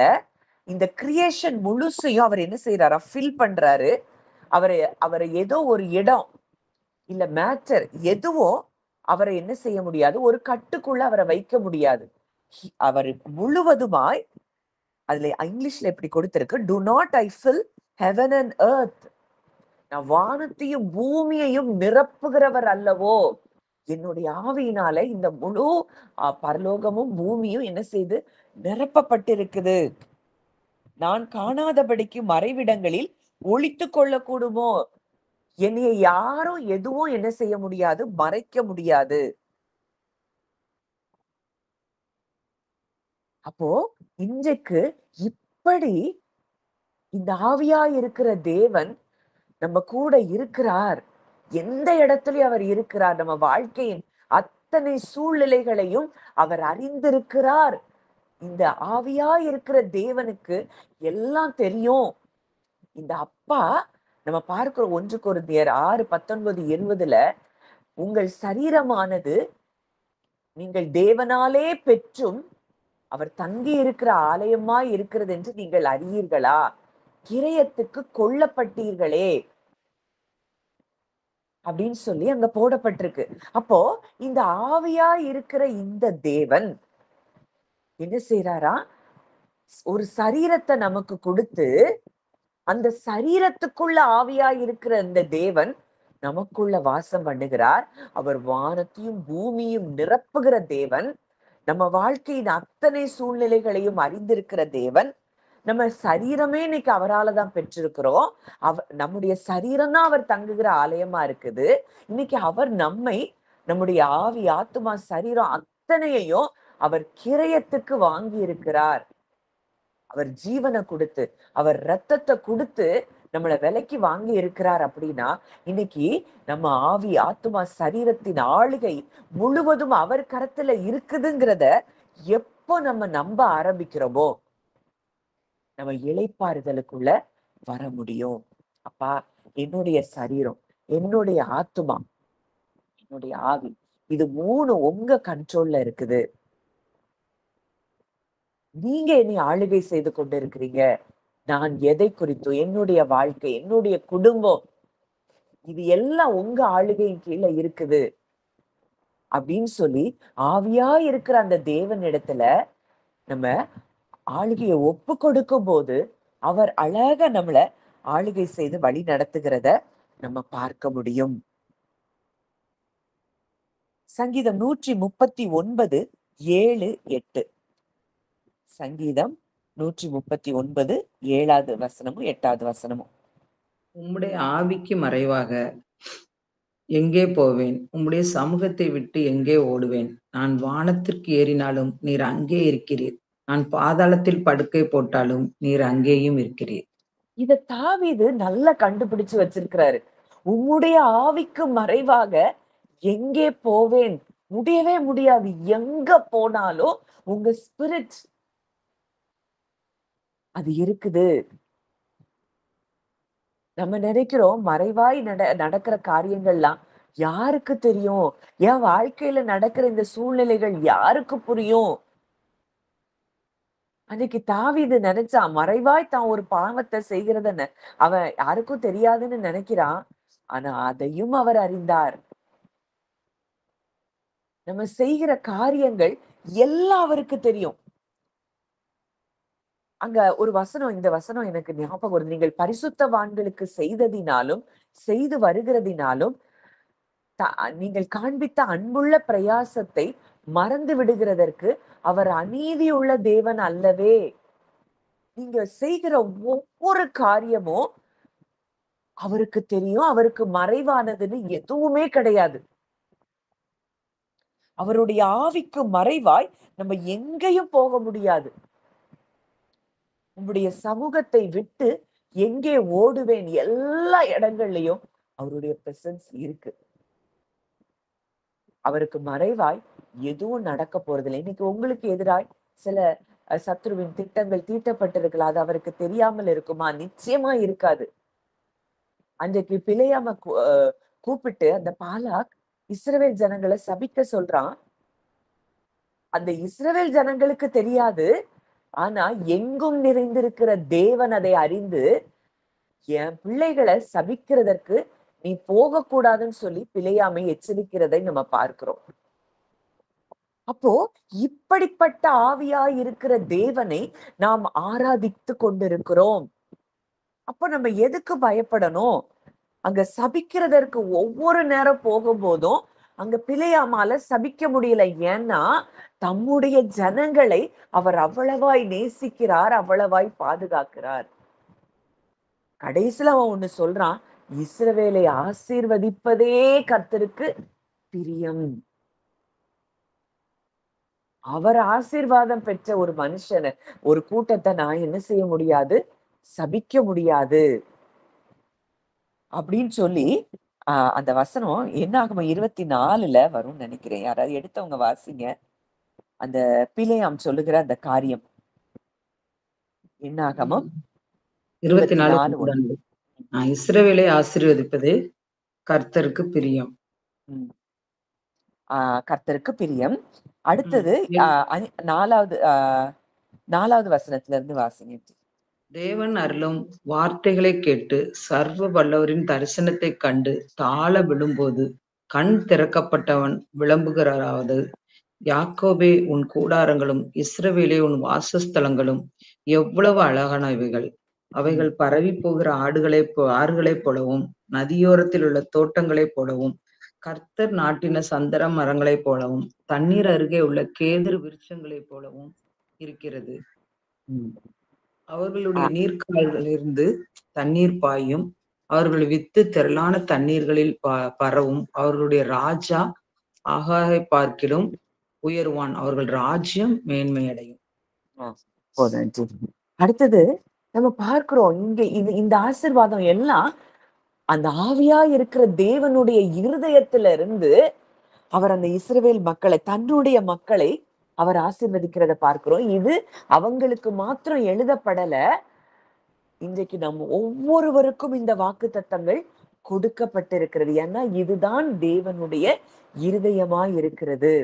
இந்த கிரியேஷன் முழுசையும் அவர் என்ன செய்யறாரா? ஃபில் பண்றாரு. அவரை ஏதோ ஒரு இடம் இல்ல மேட்டர் எதுவும் அவரை என்ன செய்ய முடியாது, ஒரு கட்டுக்குள்ள அவரை வைக்க முடியாது. அவர் முழுவதுமாய், அதுல இங்கிலீஷ்ல எப்படி கொடுத்திருக்கு, do not I fill heaven and earth, நான் வானத்தையும் பூமியையும் நிரப்புகிறவர் அல்லவோ? என்னுடைய ஆவியினால இந்த முழு பரலோகமும் பூமியும் என்ன செய்து நிரப்பப்பட்டிருக்குது. நான் காணாதபடிக்கு மறைவிடங்களில் ஒளித்து கொள்ள கூடுமோ? என்னைய யாரும் எதுவும் என்ன செய்ய முடியாது, மறைக்க முடியாது. அப்போ இன்றைக்கு இப்படி இந்த ஆவியா இருக்கிற தேவன் நம்ம கூட இருக்கிறார். எந்த இடத்துலயும் அவர் இருக்கிறார். நம்ம வாழ்க்கையின் அத்தனை சூழ்நிலைகளையும் அவர் அறிந்திருக்கிறார். இந்த ஆவியா இருக்கிற தேவனுக்கு எல்லாம் தெரியும். இந்த அப்பா நம்ம பார்க்கிற 1 கொரிந்தியர் 6:19-20 உங்கள் சரீரமானது நீங்கள் தேவனாலே பெற்றும் அவர் தங்கி இருக்கிற ஆலயமாய் இருக்கிறது என்று நீங்கள் அறியீர்களா? கிரயத்துக்கு கொல்லப்பட்டீர்களே அப்படின்னு சொல்லி அங்க போடப்பட்டிருக்கு. அப்போ இந்த ஆவியா இருக்கிற இந்த தேவன் என்ன செய்யறாரா? ஒரு சரீரத்தை நமக்கு கொடுத்து அந்த சரீரத்துக்குள்ள ஆவியா இருக்கிற இந்த தேவன் நமக்குள்ள வாசம் பண்ணுகிறார். அவர் வானத்தையும் பூமியும் நிரப்புகிற தேவன். நம்ம வாழ்க்கையின் அத்தனை சூழ்நிலைகளையும் அறிந்திருக்கிற தேவன். நம்ம சரீரமே இன்னைக்கு அவரால் தான் பெற்றிருக்கிறோம். நம்முடைய சரீரம் தான் அவர் தங்குகிற ஆலயமா இருக்குது. இன்னைக்கு அவர் நம்முடைய ஆவி, ஆத்துமா, சரீரம் அத்தனையையும் அவர் கிரயத்துக்கு வாங்கி இருக்கிறார். அவர் ஜீவனை கொடுத்து, அவர் ரத்தத்தை கொடுத்து நம்மளை விலைக்கு வாங்கி இருக்கிறார். அப்படின்னா இன்னைக்கு நம்ம ஆவி, ஆத்துமா, சரீரத்தின் ஆளுகை முழுவதும் அவர் கரத்துல இருக்குதுங்கிறத எப்போ நம்ம நம்ப ஆரம்பிக்கிறோமோ நம்ம இளைப்பாறுதலுக்குள்ள வர முடியும். அப்பா, என்னுடைய சரீரம், என்னுடைய ஆத்துமா, என்னுடைய ஆவி. இது 3 உங்க கண்ட்ரோல்ல இருக்குது. நீங்க என்னை ஆளுகை செய்து கொண்டு இருக்கிறீங்க. நான் எதை குறித்தும், என்னுடைய வாழ்க்கை, என்னுடைய குடும்பம், இது எல்லாம் உங்க ஆளுகையின் கீழ இருக்குது அப்படின்னு சொல்லி ஆவியா இருக்கிற அந்த தேவன் இடத்துல நம்ம ஆளுகையை ஒப்பு கொடுக்கும் போது அவர் அழகா நம்மள ஆளுகை செய்து வழி நடத்துகிறத நம்ம பார்க்க முடியும். சங்கீதம் 139 7 8. சங்கீதம் 139 7வது வசனமும் 8வது வசனமும். உம்முடைய ஆவிக்கு மறைவாக எங்கே போவேன்? உம்முடைய சமூகத்தை விட்டு எங்கே ஓடுவேன்? நான் வானத்திற்கு ஏறினாலும் நீர் அங்கே இருக்கிறீர். நான் பாதாளத்தில் படுக்கை போட்டாலும் நீர் அங்கேயும் இருக்கிறீர். இத தாவீது நல்லா கண்டுபிடிச்சு வச்சிருக்கிறாரு. உம்முடைய ஆவிக்கு மறைவாக எங்கே போவேன்? முடியவே முடியாது. எங்க போனாலும் உங்க ஸ்பிரிட் அது இருக்குது. நம்ம நினைக்கிறோம் மறைவாய் நடக்கிற காரியங்கள்லாம் யாருக்கு தெரியும்? என் வாழ்க்கையில நடக்கிற இந்த சூழ்நிலைகள் யாருக்கு புரியும்? அன்னைக்கு தாவீது நினைச்சான், மறைவாய் தான் ஒரு பாவத்தை செய்கிறத அவன் யாருக்கும் தெரியாதுன்னு நினைக்கிறான். ஆனா அதையும் அவர் அறிந்தார். நம்ம செய்கிற காரியங்கள் எல்லாம் அவருக்கு தெரியும். அங்க ஒரு வசனம், இந்த வசனம் எனக்கு ஞாபகம் வருது. நீங்கள் பரிசுத்தவான்களுக்கு செய்ததினாலும் செய்து வருகிறதினாலும் நீங்கள் காண்பித்த அன்புள்ள பிரயாசத்தை மறந்து விடுகிறதற்கு அவர் அநீதியுள்ள தேவன் அல்லவே. நீங்க செய்கிற ஒவ்வொரு காரியமும் அவருக்கு தெரியும். அவருக்கு மறைவானதுன்னு எதுவுமே கிடையாது. அவருடைய ஆவிக்கு மறைவாய் நம்ம எங்கேயும் போக முடியாது. உங்களுடைய சமூகத்தை விட்டு எங்கே ஓடுவேன்? எல்லா இடங்கள்லயும் அவருடைய பிரசன்ஸ் இருக்கு. அவருக்கு மறைவாய் எதுவும் நடக்க போறதில்லை. இன்னைக்கு உங்களுக்கு எதிராய் சில சத்ருவின் திட்டங்கள் தீட்டப்பட்டிருக்கலாம். அது அவருக்கு தெரியாமல் இருக்குமா? நிச்சயமா இருக்காது. அன்றைக்கு பிலேயாம கூப்பிட்டு அந்த பாலாக் இஸ்ரவேல் ஜனங்களை சபிக்க சொல்றான். அந்த இஸ்ரவேல் ஜனங்களுக்கு தெரியாது. ஆனா எங்கும் நிறைந்திருக்கிற தேவன் அதை அறிந்து என் பிள்ளைகளை சபிக்கிறதற்கு நீ போகக்கூடாதுன்னு சொல்லி பிலேயாமை எச்சரிக்கிறதை நம்ம பார்க்கிறோம். அப்போ இப்படிப்பட்ட ஆவியா இருக்கிற தேவனை நாம் ஆராதித்து கொண்டிருக்கிறோம். அப்போ நம்ம எதுக்கு பயப்படணும்? அங்க சபிக்கிறதற்கு ஒவ்வொரு நேரம் போகும்போதும் அங்க பிலேயாமால சபிக்க முடியல. ஏன்னா தம்முடைய ஜனங்களை அவர் அவ்வளவாய் நேசிக்கிறார், அவ்வளவாய் பாதுகாக்கிறார். கடைசியில அவன் ஒண்ணு சொல்றான், இஸ்ரவேலை ஆசீர்வதிப்பதே கர்த்தருக்கு பிரியம். அவர் ஆசீர்வாதம் பெற்ற ஒரு மனுஷனை, ஒரு கூட்டத்தை நான் என்ன செய்ய முடியாது? சபிக்க முடியாது அப்படின்னு சொல்லி அந்த வசனம் என்ன ஆகும் 24ல வரும்னு நினைக்கிறேன். யாராவது எடுத்தவங்க வாசிங்க. அந்த பிலேயாம் சொல்லுகிற அந்த காரியம் என்ன ஆகமும் 24 இஸ்ரவேலை ஆசீர்வதிப்பது கர்த்தருக்கு பிரியம். கர்த்தருக்கு பிரியம். அடுத்தது 4வது வசனத்துல இருந்து வாசிங்க. தேவன் அருளும் வார்த்தைகளை கேட்டு சர்வ வல்லவரின் தரிசனத்தை கண்டு தாழ விழும்போது கண் திறக்கப்பட்டவன் விளம்புகிறாராவது, யாக்கோபே உன் கூடாரங்களும் இஸ்ரவேலே உன் வாசஸ்தலங்களும் எவ்வளவு அழகானவைகள். அவைகள் பரவி போகிற ஆறுகளைப் போலவும் நதியோரத்தில் உள்ள தோட்டங்களைப் போலவும் கர்த்தர் நாட்டின சந்தர மரங்களைப் போலவும் தண்ணீர் அருகே உள்ள கேதுரு விருட்சங்களைப் போலவும் இருக்கிறது. அவர்களுடைய நீர்க்கால்களிலிருந்து தண்ணீர் பாயும். அவர்கள் வித்து திரளான தண்ணீர்களில் பரவும். அவர்களுடைய ராஜா ஆகாரை பார்க்கிலும் உயர்வான். அவர்கள் ராஜ்யம் மேன்மையடையும். அடுத்தது நம்ம பார்க்கிறோம் இங்க இந்த ஆசீர்வாதம் எல்லாம் அந்த ஆவியா இருக்கிற தேவனுடைய இருதயத்துல இருந்து அவர் அந்த இஸ்ரவேல் மக்களை, தன்னுடைய மக்களை அவர் ஆசீர்வதிக்கிறத பார்க்கிறோம். இது அவங்களுக்கு மாத்திரம் எழுதப்படல. இன்றைக்கு நம்ம ஒவ்வொருவருக்கும் இந்த வாக்கு தத்தங்கள் கொடுக்கப்பட்டிருக்கிறது. ஏன்னா இதுதான் தேவனுடைய இருதயமாய் இருக்கிறது.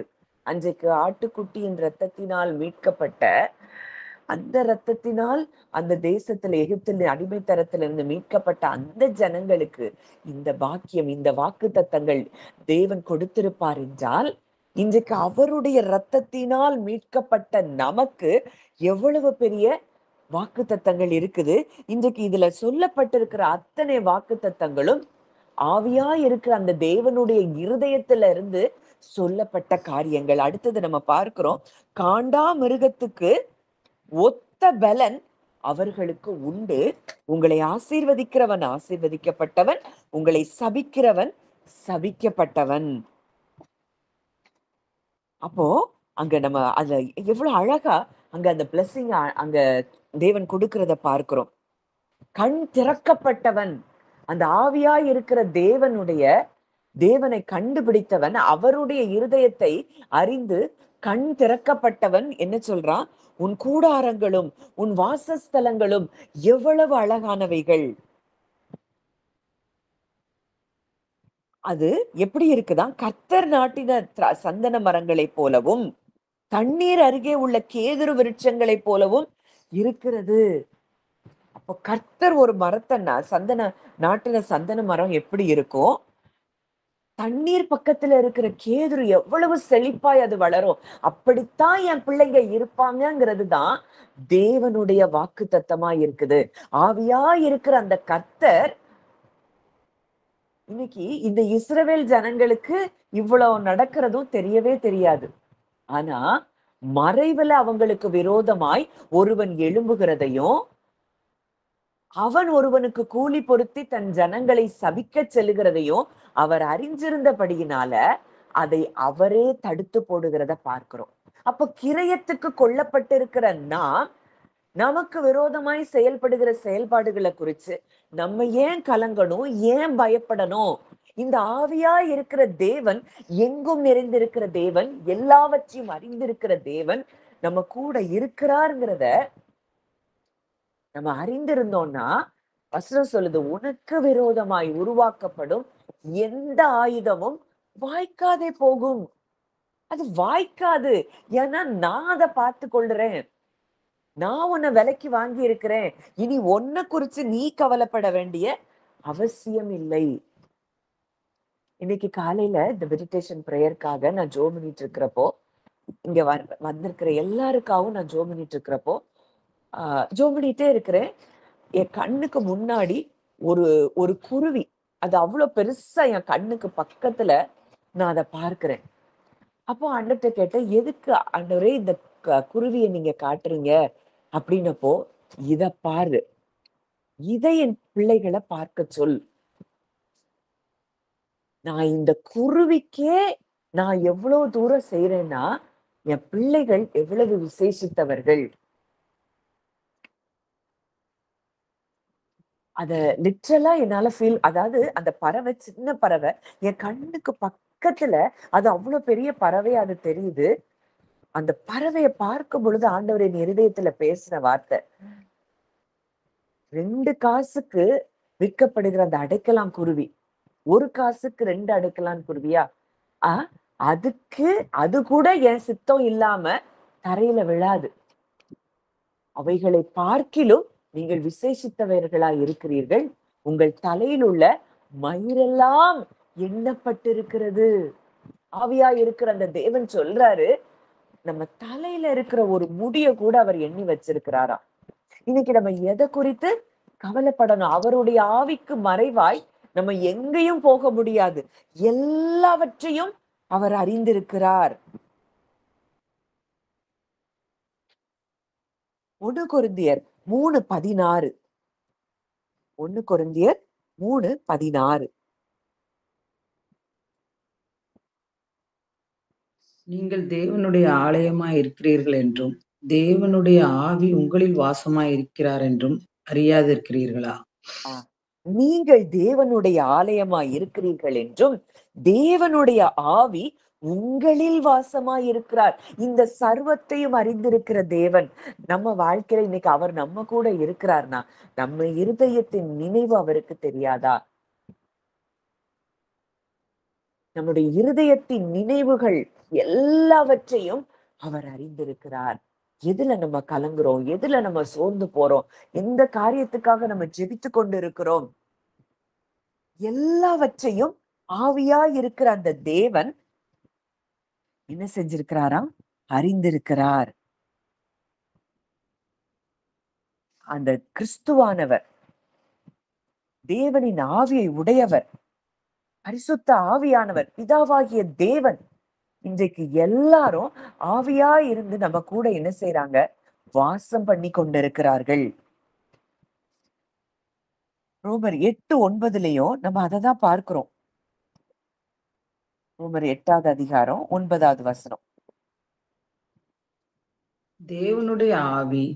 அன்றைக்கு ஆட்டுக்குட்டியின் இரத்தத்தினால் மீட்கப்பட்ட அந்த இரத்தத்தினால் அந்த தேசத்துல எகிப்தில் அடிமைத்தனத்திலிருந்து மீட்கப்பட்ட அந்த ஜனங்களுக்கு இந்த பாக்கியம், இந்த வாக்குத்தத்தங்கள் தேவன் கொடுத்திருப்பார் என்றால், இன்றைக்கு அவருடைய இரத்தத்தினால் மீட்கப்பட்ட நமக்கு எவ்வளவு பெரிய வாக்குத்தத்தங்கள் இருக்குது. இன்றைக்கு இதுல சொல்லப்பட்டிருக்கிற அத்தனை வாக்குத்தத்தங்களும் ஆவியா இருக்கிற அந்த தேவனுடைய இருதயத்துல இருந்து சொல்லப்பட்ட காரியங்கள். அடுத்தது நம்ம பார்க்கிறோம், காண்டா மிருகத்துக்கு ஒத்த பலன் அவர்களுக்கு உண்டு. உங்களை ஆசீர்வதிக்கிறவன் ஆசீர்வதிக்கப்பட்டவன், உங்களை சபிக்கிறவன் சபிக்கப்பட்டவன். அப்போ அங்க நம்ம அதுல எவ்வளவு அழகா அங்க அந்த பிளஸிங் அங்க தேவன் கொடுக்கிறத பார்க்கிறோம். கண் திறக்கப்பட்டவன், அந்த ஆவியாய் இருக்கிற தேவனை கண்டுபிடித்தவன், அவருடைய இருதயத்தை அறிந்து கண் திறக்கப்பட்டவன் என்ன சொல்றான்? உன் கூடாரங்களும் உன் வாசஸ்தலங்களும் எவ்வளவு அழகானவைகள். அது எப்படி இருக்குதான்? கர்த்தர் நாட்டின சந்தன மரங்களைப் போலவும் தண்ணீர் அருகே உள்ள கேதுரு விருட்சங்களைப் போலவும் இருக்கிறது. அப்போ கர்த்தர் ஒரு மரத்தை நாட்டின சந்தன மரம் எப்படி இருக்கும்? தண்ணீர் பக்கத்துல இருக்கிற கேதுரு எவ்வளவு செழிப்பாய் அது வளரும். அப்படித்தான் என் பிள்ளைங்க இருப்பாங்கிறது தான் தேவனுடைய வாக்கு தத்தமா இருக்குது. ஆவியா இருக்கிற அந்த கர்த்தர் இன்னைக்கு இந்த இஸ்ரவேல் ஜனங்களுக்கு இவ்வளவு நடக்கிறதும் தெரியவே தெரியாது. ஆனா மறைவுல அவங்களுக்கு விரோதமாய் ஒருவன் எழும்புகிறதையும், அவன் ஒருவனுக்கு கூலி பொருத்தி தன் ஜனங்களை சபிக்க செல்லுகிறதையும் அவர் அறிஞ்சிருந்தபடியினால அதை அவரே தடுத்து போடுகிறத பார்க்கிறோம். அப்ப கிரயத்துக்கு கொல்லப்பட்டிருக்கிற நமக்கு விரோதமாய் செயல்படுகிற செயல்பாடுகளை குறிச்சு நம்ம ஏன் கலங்கணும், ஏன் பயப்படணும்? இந்த ஆவியா இருக்கிற தேவன், எங்கும் நிறைந்திருக்கிற தேவன், எல்லாவற்றையும் அறிந்திருக்கிற தேவன் நம்ம கூட இருக்கிறாருங்கிறத நம்ம அறிந்திருந்தோம்னா, வசனம் சொல்லுது, உனக்கு விரோதமாய் உருவாக்கப்படும் எந்த ஆயுதமும் வாய்க்காதே போகும். அது வாய்க்காது. ஏன்னா நான் அதை பார்த்து கொள்றேன். நான் உன்னை விலைக்கு வாங்கி இருக்கிறேன். இனி ஒன்ன குறிச்சு நீ கவலைப்பட வேண்டிய அவசியம் இல்லை. இன்னைக்கு காலையில இந்த மெடிடேஷன் பிரேயருக்காக நான் ஜோம் பண்ணிட்டு இருக்கிறப்போ, இங்க வந்திருக்கிற எல்லாருக்காகவும் நான் ஜோம் பண்ணிட்டு இருக்கிறப்போ ஜோம் பண்ணிட்டே இருக்கிறேன். என் கண்ணுக்கு முன்னாடி ஒரு குருவி, அது அவ்வளவு பெருசா என் கண்ணுக்கு பக்கத்துல நான் அதை பார்க்கிறேன். அப்போ அண்ணன்ட்ட கேட்டேன், எதுக்கு ஆண்டவரே இந்த குருவியை நீங்க காட்டுறீங்க அப்படின்னப்போ, இத பாரு, இதை என் பிள்ளைகளை பார்க்க சொல். நான் இந்த குருவிக்கே நான் எவ்வளவு தூரம் செய்யறேன்னா, என் பிள்ளைகள் எவ்வளவு விசேஷித்தவர்கள். அத லிட்ரலா என்னால ஃபீல், அதாவது அந்த பறவை, சின்ன பறவை என் கண்ணுக்கு பக்கத்துல, அது அவ்வளவு பெரிய பறவை, அது தெரியுது. அந்த பறவையை பார்க்கும் பொழுது ஆண்டவர் என் இருதயத்துல பேசின வார்த்தை, 2 காசுக்கு விற்கப்படுகிற அந்த அடைக்கலான் குருவி, 1 காசுக்கு 2 அடைக்கலான் குருவியா? அது கூட என் சித்தம் இல்லாம தரையில விழாது. அவைகளை பார்க்கிலும் நீங்கள் விசேஷித்தவர்களா இருக்கிறீர்கள். உங்கள் தலையில் உள்ள மயிரெல்லாம் எண்ணப்பட்டிருக்கிறது. ஆவியா இருக்கிற அந்த தேவன் சொல்றாரு, நம்ம தலையில இருக்கிற ஒரு முடிய கூட அவர் எண்ணி வச்சிருக்கிறாராம். இன்னைக்கு நம்ம எதை குறித்து கவலைப்படணும்? அவருடைய ஆவிக்கு மறைவாய் நம்ம எங்கேயும் போக முடியாது. எல்லாவற்றையும் அவர் அறிந்திருக்கிறார். 1 கொரிந்தியர் 3:16. 1 கொரிந்தியர் 3:16. நீங்கள் தேவனுடைய ஆலயமாய் இருக்கிறீர்கள் என்றும் தேவனுடைய ஆவி உங்களில் வாசமாய் இருக்கிறார் என்றும் அறியாதிருக்கிறீர்களா? நீங்கள் தேவனுடைய ஆலயமாய் இருக்கிறீர்கள் என்றும் தேவனுடைய ஆவி உங்களில் வாசமாய் இருக்கிறார். இந்த சர்வத்தையும் அறிந்திருக்கிற தேவன் நம்ம வாழ்க்கையில இன்னைக்கு அவர் நம்ம கூட இருக்கிறார்னா, நம்ம இருதயத்தின் நினைவு அவருக்கு தெரியாதா? நம்முடைய இருதயத்தின் நினைவுகள் எல்லாவற்றையும் அவர் அறிந்திருக்கிறார். எதுல நம்ம கலங்குறோம், எதுல நம்ம சோர்ந்து போறோம், எந்த காரியத்துக்காக நம்ம ஜெபித்து கொண்டு இருக்கிறோம், எல்லாவற்றையும் ஆவியா இருக்கிற அந்த தேவன் என்ன செஞ்சிருக்கிறாராம்? அறிந்திருக்கிறார். அந்த கிறிஸ்துவானவர், தேவனின் ஆவியை உடையவர், பரிசுத்த ஆவியானவர், பிதாவாகிய தேவன் இன்றைக்கு எல்லாரும் ஆவியா இருந்து நம்ம கூட என்ன செய்யறாங்க? வாசம் பண்ணி கொண்டிருக்கிறார்கள். ரோமர் 8:9 நம்ம அதை தான் பார்க்கிறோம். ரோமர் 8வது அதிகாரம் 9வது வசனம். தேவனுடைய ஆவி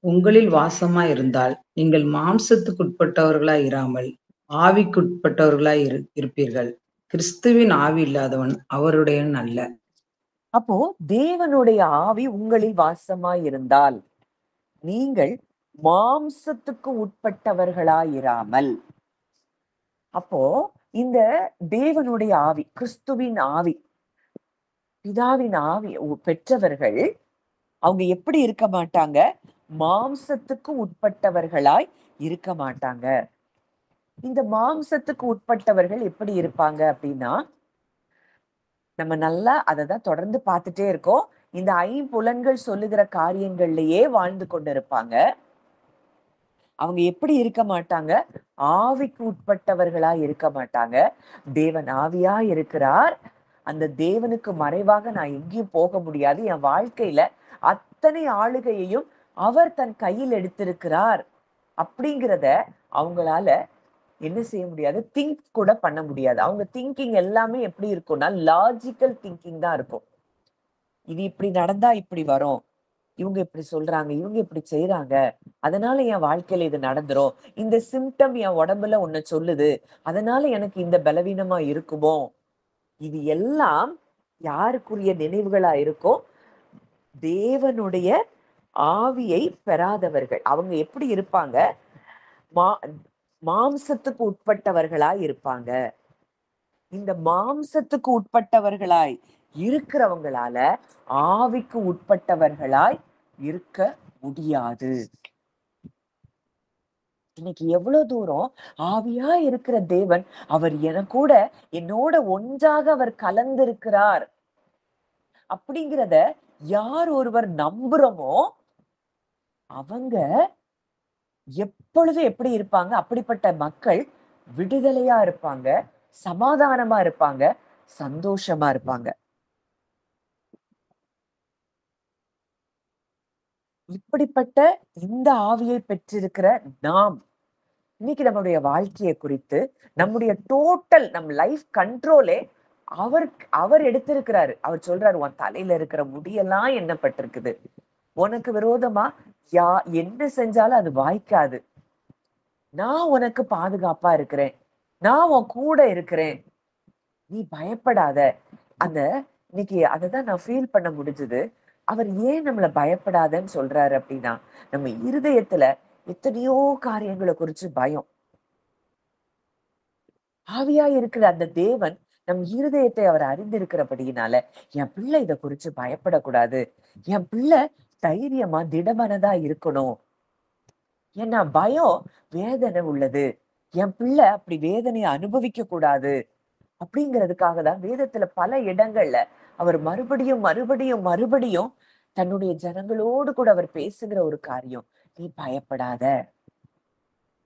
உங்களில் வாசமாய் இருந்தால் நீங்கள் மாம்சத்துக்குட்பட்டவர்களாய் இராமல் ஆவிக்குட்பட்டவர்களாய் இருப்பீர்கள். கிறிஸ்துவின் ஆவி இல்லாதவன் அவருடையவன் அல்ல. அப்போ தேவனுடைய ஆவி உங்களில் வாசமாய் இருந்தால் நீங்கள் மாம்சத்துக்கு உட்பட்டவர்களாயிராமல். அப்போ இந்த தேவனுடைய ஆவி, கிறிஸ்துவின் ஆவி, பிதாவின் ஆவி பெற்றவர்கள் அவங்க எப்படி இருக்க மாட்டாங்க? மாம்சத்துக்கு உட்பட்டவர்களாய் இருக்க மாட்டாங்க. இந்த மாம்சத்துக்கு உட்பட்டவர்கள் எப்படி இருப்பாங்க அப்படின்னா, நம்ம நல்லா அதை தான் தொடர்ந்து பார்த்துட்டே இருக்கோம். இந்த ஐம்புலன்கள் சொல்லுகிற காரியங்கள்லயே வாழ்ந்து கொண்டிருப்பாங்க. அவங்க எப்படி இருக்க மாட்டாங்க? ஆவிக்கு உட்பட்டவர்களா இருக்க மாட்டாங்க. தேவன் ஆவியா இருக்கிறார். அந்த தேவனுக்கு மறைவாக நான் எங்கேயும் போக முடியாது. என் வாழ்க்கையில அத்தனை ஆளுகையையும் அவர் தன் கையில் எடுத்திருக்கிறார் அப்படிங்கிறத அவங்களால என்ன செய்ய முடியாது? திங்க் கூட பண்ண முடியாது. அவங்க திங்கிங் எல்லாமே எப்படி இருக்கும்னா லாஜிக்கல் திங்கிங் தான் இருக்கும். இது இப்படி நடந்தா இப்படி வரும், இவங்க இப்படி சொல்றாங்க, இவங்க இப்படி செய்யறாங்க, அதனால என் வாழ்க்கையில இது நடந்துரும், இந்த சிம்டம் என் உடம்புல ஒண்ணு சொல்லுது, அதனால எனக்கு இந்த பலவீனமா இருக்குமோ. இது எல்லாம் யாருக்குரிய நினைவுகளா இருக்கும்? தேவனுடைய ஆவியை பெறாதவர்கள். அவங்க எப்படி இருப்பாங்க? மாம்சத்துக்கு உட்பட்டவர்களாய் இருப்பாங்க. இந்த மாம்சத்துக்கு உட்பட்டவர்களாய் இருக்கிறவங்களால ஆவிக்கு உட்பட்டவர்களாய் இருக்க முடியாது. இன்னைக்கு எவ்வளவு தூரம் ஆவியா இருக்கிற தேவன் அவர் கூட என்னோட ஒன்றாக அவர் கலந்திருக்கிறார் அப்படிங்கிறத யார் ஒருவர் நம்புறோமோ அவங்க எப்பொழுது எப்படி இருப்பாங்க? அப்படிப்பட்ட மக்கள் விடுதலையா இருப்பாங்க, சமாதானமா இருப்பாங்க, சந்தோஷமா இருப்பாங்க. இப்படிப்பட்ட இந்த ஆவியை பெற்றிருக்கிற நாம் இன்னைக்கு நம்முடைய வாழ்க்கையை குறித்து நம்முடைய டோட்டல் நம் லைஃப் கண்ட்ரோலே அவர் எடுத்திருக்கிறாரு. அவர் சொல்றாரு, உன் தலையில இருக்கிற முடியெல்லாம் எண்ணப்பட்டிருக்குது, உனக்கு விரோதமா என்ன செஞ்சாலும் அது வாய்க்காது, நான் உனக்கு பாதுகாப்பா இருக்கிறேன், நான் உன் கூட இருக்கிறேன், நீ பயப்படாத. அந்த இன்னைக்கு அததான் நான் ஃபீல் பண்ண முடிஞ்சது. அவர் ஏன் நம்மளை பயப்படாதன்னு சொல்றாரு அப்படின்னா, நம்ம இருதயத்துல எத்தனையோ காரியங்களை குறிச்சு பயம். ஆவியா இருக்கிற அந்த தேவன் நம் இருதயத்தை அவர் அறிந்திருக்கிறபடியினால என் பிள்ளை இதை குறிச்சு பயப்படக்கூடாது, என் பிள்ளை தைரியமா திடமனதா இருக்கணும். ஏன்னா பயம் வேதனை உள்ளது, என் பிள்ளை அப்படி வேதனையை அனுபவிக்க கூடாது அப்படிங்கிறதுக்காக தான் வேதத்துல பல இடங்கள்ல அவர் மறுபடியும் மறுபடியும் மறுபடியும் தன்னுடைய ஜனங்களோடு கூட அவர் பேசுகிற ஒரு காரியம், நீ பயப்படாத,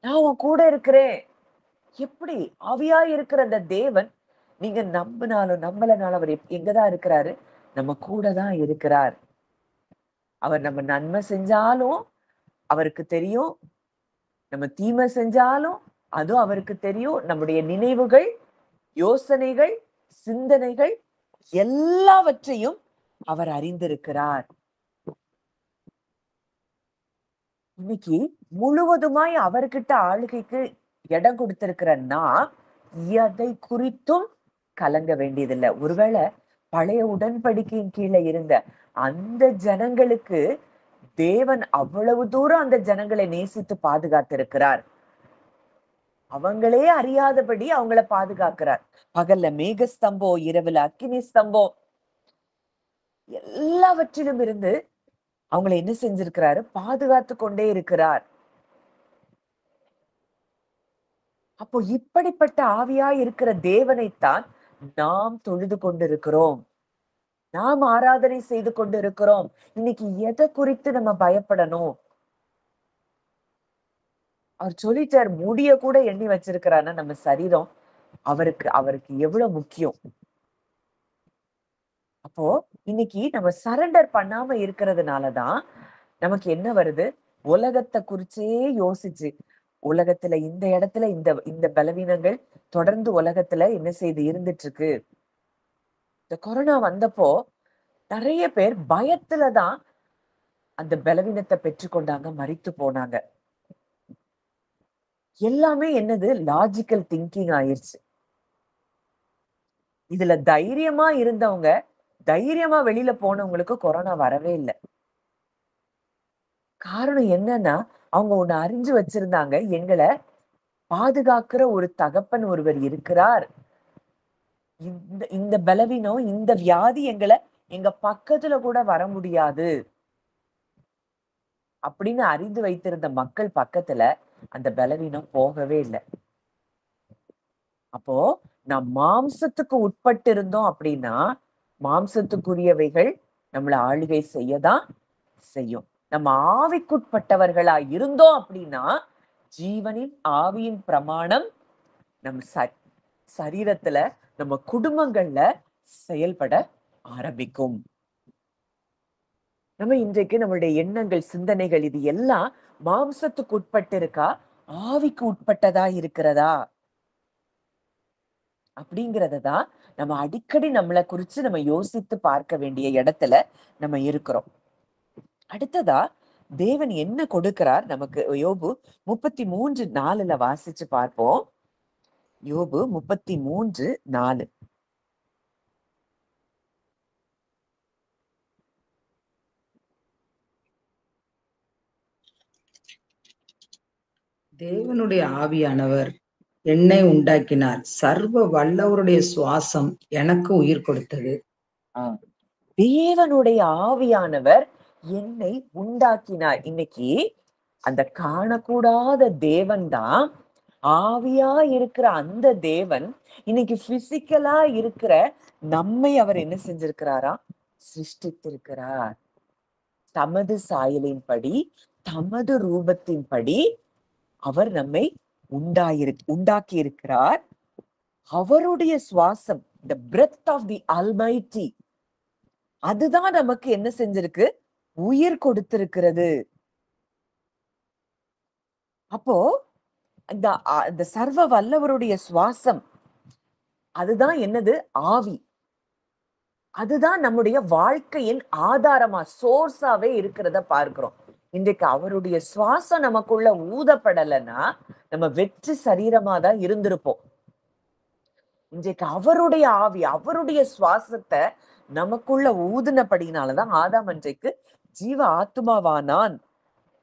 நான் உன் கூட இருக்கிறேன். எப்படி ஆவியா இருக்கிற அந்த தேவன் நீங்க நம்பினாலும் நம்பலனாலும் அவர் எங்கதான் இருக்கிறாரு? நம்ம கூட தான் இருக்கிறார். அவர் நம்ம நன்மை செஞ்சாலும் அவருக்கு தெரியும், நம்ம தீமை செஞ்சாலும் அதுவும் அவருக்கு தெரியும். நம்முடைய நினைவுகள், யோசனைகள், சிந்தனைகள் எல்லாவற்றையும் அவர் அறிந்திருக்கிறார். இன்னைக்கு முழுவதுமாய் அவர்கிட்ட ஆளுகைக்கு இடம் கொடுத்திருக்கிற நான் எதை குறித்தும் கலங்க வேண்டியதில்லை. ஒருவேளை பழைய உடன்படிக்கையின் கீழே இருந்த அந்த ஜனங்களுக்கு தேவன் அவ்வளவு தூரம் அந்த ஜனங்களை நேசித்து பாதுகாத்திருக்கிறார். அவங்களே அறியாதபடி அவங்கள பாதுகாக்கிறார். பகல்ல மேக ஸ்தம்பம், இரவுல அக்கினி ஸ்தம்பம், எல்லாவற்றிலும் இருந்து அவங்களை என்ன செஞ்சிருக்கிறாரு? பாதுகாத்து கொண்டே இருக்கிறார். அப்போ இப்படிப்பட்ட ஆவியாய் இருக்கிற தேவனைத்தான் நாம் தொழுது கொண்டிருக்கிறோம், நாம் ஆராதனை செய்து கொண்டிருக்கிறோம். இன்னைக்கு எதை குறித்து நம்ம பயப்படணும்? அவர் சொல்லிட்டார், முடிய கூட எண்ணி வச்சிருக்கிறாருன்னா நம்ம சரீரம் அவருக்கு எவ்வளவு முக்கியம். அப்போ இன்னைக்கு நம்ம சரண்டர் பண்ணாம இருக்கிறதுனாலதான் நமக்கு என்ன வருது? உலகத்தை குறிச்சே யோசிச்சு, உலகத்துல இந்த இடத்துல இந்த பலவீனங்கள் தொடர்ந்து உலகத்துல என்ன செய்து இருந்துட்டு இருக்கு. இந்த கொரோனா வந்தப்போ நிறைய பேர் பயத்துலதான் அந்த பலவீனத்தை பெற்றுக்கொண்டாங்க, மரித்து போனாங்க. எல்லாமே என்னது? லாஜிக்கல் திங்கிங் ஆயிருச்சு. இதுல தைரியமா இருந்தவங்க, தைரியமா வெளியில போனவங்களுக்கு கொரோனா வரவே இல்லை. காரணம் என்னன்னா, அவங்க ஒண்ணு அறிஞ்சு வச்சிருந்தாங்க, எங்களை பாதுகாக்கிற ஒரு தகப்பன் ஒருவர் இருக்கிறார். இந்த பலவீனம், இந்த வியாதி எங்க பக்கத்துல கூட வர முடியாது அப்படின்னு அறிந்து வைத்திருந்த மக்கள் பக்கத்துல அந்த பலவீனம் போகவே இல்லை. அப்போ நாம் மாம்சத்துக்கு உட்பட்டு இருந்தோம் அப்படின்னா மாம்சத்துக்குரியவைகள் நம்மள ஆளுகை செய்யதான் செய்யும். நம்ம ஆவிக்குட்பட்டவர்களா இருந்தோம் அப்படின்னா ஜீவனின் ஆவியின் பிரமாணம் நம்ம சரீரத்துல, நம்ம குடும்பங்கள்ல செயல்பட ஆரம்பிக்கும். நம்ம இன்றைக்கு நம்மளுடைய எண்ணங்கள், சிந்தனைகள் இது எல்லாம் மாம்சத்துக்கு உட்பட்டு இருக்கா, ஆவிக்கு உட்பட்டதா இருக்கிறதா அப்படிங்கறதான் நம்ம அடிக்கடி நம்மளை குறிச்சு நம்ம யோசித்து பார்க்க வேண்டிய இடத்துல நம்ம இருக்கிறோம். அடுத்ததா தேவன் என்ன கொடுக்கிறார் நமக்கு? யோபு 33:4 வாசிச்சு பார்ப்போம். யோபு 33:4. தேவனுடைய ஆவியானவர் என்னை உண்டாக்கினார், சர்வ வல்லவருடைய சுவாசம் எனக்கு உயிர் கொடுத்தது. தேவனுடைய ஆவியானவர் என்னை உண்டாக்கினார். இன்னைக்கு அந்த காணக்கூடாத தேவன் தான், ஆவியா இருக்கிற அந்த தேவன் இன்னைக்கு பிசிக்கலா இருக்கிற நம்மை அவர் என்ன செஞ்சிருக்கிறாரா? சிருஷ்டித்திருக்கிறார். தமது சாயலின்படி, தமது ரூபத்தின்படி அவர் நம்மை உண்டாக்கி இருக்கிறார். அவருடைய சுவாசம், the breath of the Almighty, அதுதான் நமக்கு என்ன செஞ்சிருக்கு? உயிர் கொடுத்திருக்கிறது. அப்போ இந்த சர்வ வல்லவருடைய சுவாசம் அதுதான் என்னது? ஆவி. அதுதான் நம்முடைய வாழ்க்கையின் ஆதாரமா, சோர்ஸாவே இருக்கிறத பார்க்கிறோம். இன்றைக்கு அவருடைய சுவாசம் நமக்குள்ள ஊதப்படலைன்னா நம்ம வெற்று சரீரமா தான் இருந்திருப்போம். இன்றைக்கு அவருடைய ஆவி, அவருடைய சுவாசத்தை நமக்குள்ள ஊதுனபடினாலதான் ஆதாம் அன்றைக்கு ஜீவ ஆத்துமாவானான்